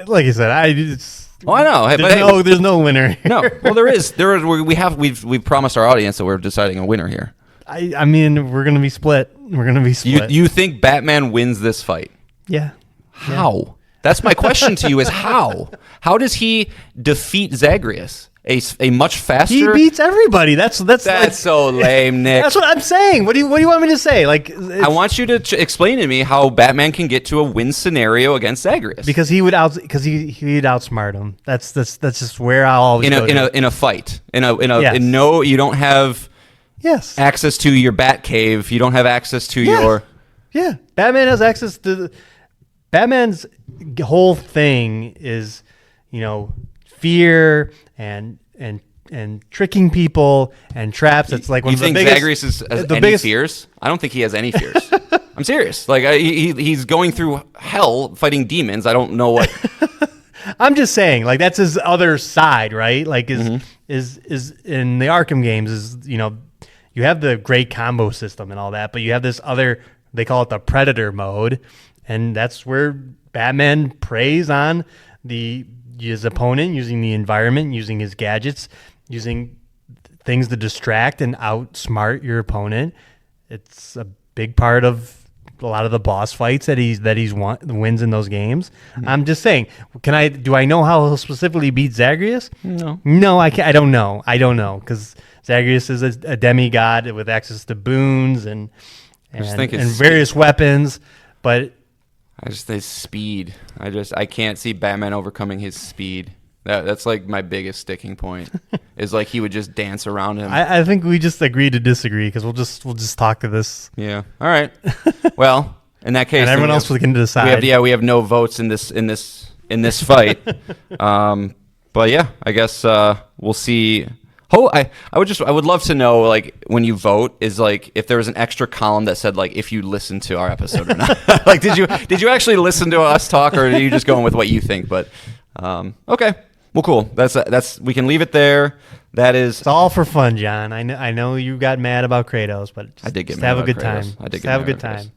C: Like you said,
D: Oh, I know.
C: Hey, there's no winner.
D: No. Well, there is. We've promised our audience that we're deciding a winner here.
C: I mean, we're gonna be split.
D: You think Batman wins this fight?
C: Yeah.
D: How?
C: Yeah.
D: That's my question to you: is how? How does he defeat Zagreus? A much faster.
C: He beats everybody. That's like,
D: so lame, Nick.
C: That's what I'm saying. What do you want me to say? Like,
D: I want you to explain to me how Batman can get to a win scenario against Zagreus.
C: Because he'd outsmart him. That's just where I'll always go
D: in a fight. You don't have access to your Batcave. You don't have access to your.
C: Yeah, Batman has access to. Batman's whole thing is, fear and tricking people and traps. It's like one of the biggest.
D: You think Zagreus has any fears? I don't think he has any fears. I'm serious. Like he's going through hell fighting demons. I don't know what.
C: I'm just saying, like that's his other side, right? Like is in the Arkham games is you have the great combo system and all that, but you have this other. They call it the Predator mode, and that's where Batman preys on his opponent using the environment, using his gadgets, using things to distract and outsmart your opponent. It's a big part of a lot of the boss fights that he's wins in those games. Mm-hmm. I'm just saying, do I know how he'll specifically beat Zagreus? No, I can't. I don't know because Zagreus is a demigod with access to boons and various weapons, but.
D: I just think speed. I can't see Batman overcoming his speed. That's like my biggest sticking point. Is like he would just dance around him.
C: I think we just agree to disagree because we'll just talk to this.
D: Yeah. All right. Well, in that case,
C: and everyone else can decide.
D: We have no votes in this fight. But yeah, I guess we'll see. I would love to know, like, when you vote, is like if there was an extra column that said like if you listened to our episode or not. Like, did you actually listen to us talk, or are you just going with what you think? But okay, well, cool. That's we can leave it there. That is,
C: it's all for fun, John. I know you got mad about Kratos, but
D: I did get
C: just
D: mad
C: have a
D: about
C: good
D: Kratos.
C: time.
D: I did
C: Just
D: get
C: have
D: mad
C: a good
D: about Kratos.
C: time.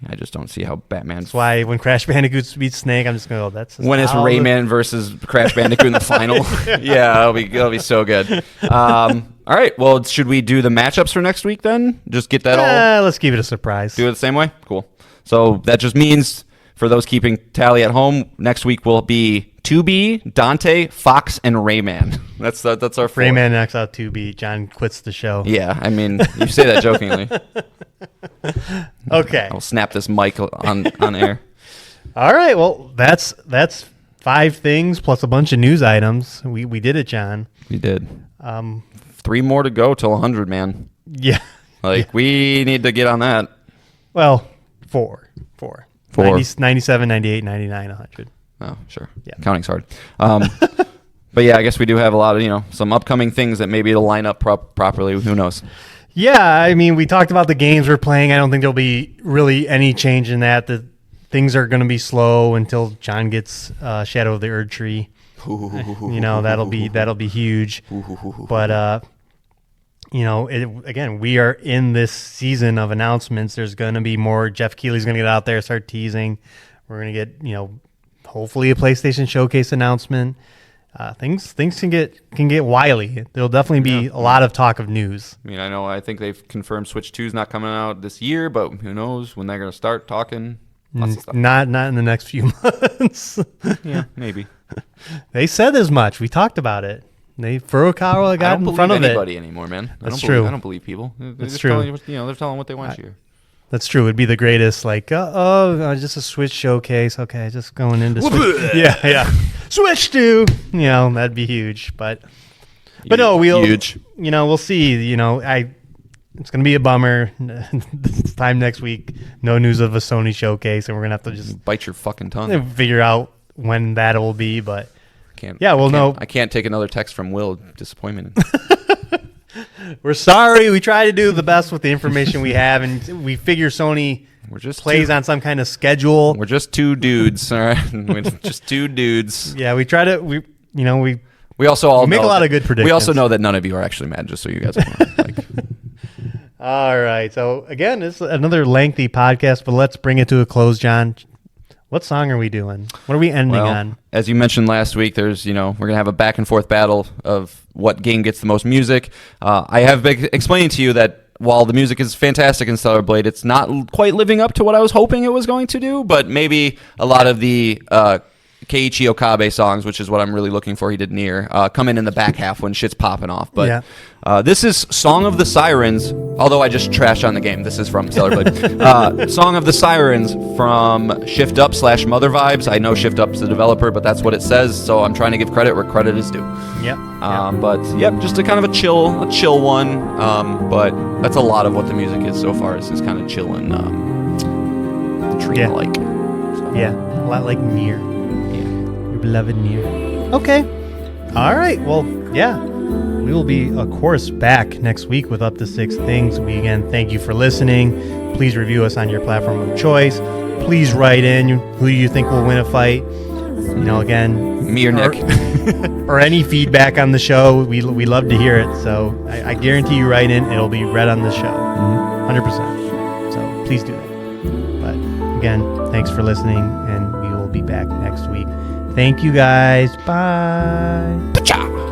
D: I just don't see how Batman.
C: That's why when Crash Bandicoot beats Snake, I'm just gonna go. That's
D: When it's Rayman versus Crash Bandicoot in the final. Yeah, it'll be so good. All right, well, should we do the matchups for next week then? Just get that all.
C: Let's keep it a surprise.
D: Do it the same way. Cool. So that just means for those keeping tally at home, next week will be 2B, Dante, Fox, and Rayman. That's our four.
C: Rayman knocks out 2B. John quits the show.
D: Yeah, I mean, you say that jokingly.
C: Okay.
D: I'll snap this mic on air.
C: All right. Well, that's 5 things plus a bunch of news items. We did it, John.
D: We did. 3 more to go till 100, man.
C: Yeah.
D: We need to get on that.
C: Well, 4.
D: 4.
C: 97, 98, 99, 100.
D: Oh, sure.
C: Yeah.
D: Counting's hard. But yeah, I guess we do have a lot of, some upcoming things that maybe it'll line up properly. Who knows?
C: Yeah, I mean, we talked about the games we're playing. I don't think there'll be really any change in that. The things are going to be slow until John gets Shadow of the Erd Tree. That'll be huge. But again, we are in this season of announcements. There's going to be more. Geoff Keighly's going to get out there, start teasing. We're going to get hopefully a PlayStation Showcase announcement. Things can get wily. There'll definitely be a lot of talk of news.
D: I mean, I think they've confirmed Switch 2 is not coming out this year, but who knows when they're going to start talking. Lots of stuff.
C: Not in the next few months.
D: Yeah, maybe.
C: They said as much. We talked about it. Furukawa got in front of it.
D: I don't believe anybody anymore, man.
C: That's true.
D: I don't believe people.
C: That's true.
D: They're telling what they want you.
C: That's true. It'd be the greatest, just a Switch showcase. Okay, just going into Switch. Yeah. Switch 2. That'd be huge. But no,
D: huge.
C: We'll see. It's going to be a bummer. This time next week, no news of a Sony showcase, and we're going to have to just
D: bite your fucking tongue.
C: Figure out when that will be, but
D: I can't take another text from Will. Disappointment.
C: We're sorry. We try to do the best with the information we have, and we figure Sony plays on some kind of schedule.
D: We're just 2 dudes, all right? We're just 2 dudes.
C: Yeah, we try to. We
D: also all
C: make a lot of good predictions.
D: We also know that none of you are actually mad, just so you guys know.
C: All right. So again, it's another lengthy podcast, but let's bring it to a close, John. What song are we doing? What are we ending on?
D: As you mentioned last week, there's, we're going to have a back and forth battle of what game gets the most music. I have been explaining to you that while the music is fantastic in Stellar Blade, it's not quite living up to what I was hoping it was going to do, but maybe a lot of the Keiichi Okabe songs, which is what I'm really looking for, he did Nier, come in the back half when shit's popping off. But this is Song of the Sirens, although I just trashed on the game. This is from Stellar Blade. Song of the Sirens from Shift Up / Mother Vibes. I know Shift Up's the developer, but that's what it says, so I'm trying to give credit where credit is due. But just a kind of a chill one. But that's a lot of what the music is so far. Is kind of chill and dream-like.
C: Yeah, a lot like Nier. Your beloved Nier. Okay. All right. Well, we will be, of course, back next week with Up to 6 Things. We, again, thank you for listening. Please review us on your platform of choice. Please write in who you think will win a fight. Again,
D: me or Nick.
C: Or any feedback on the show. We love to hear it. So I guarantee you write in, it'll be read on the show. 100%. So please do that. But again, thanks for listening, and we will be back next week. Thank you guys. Bye.
D: Pacha!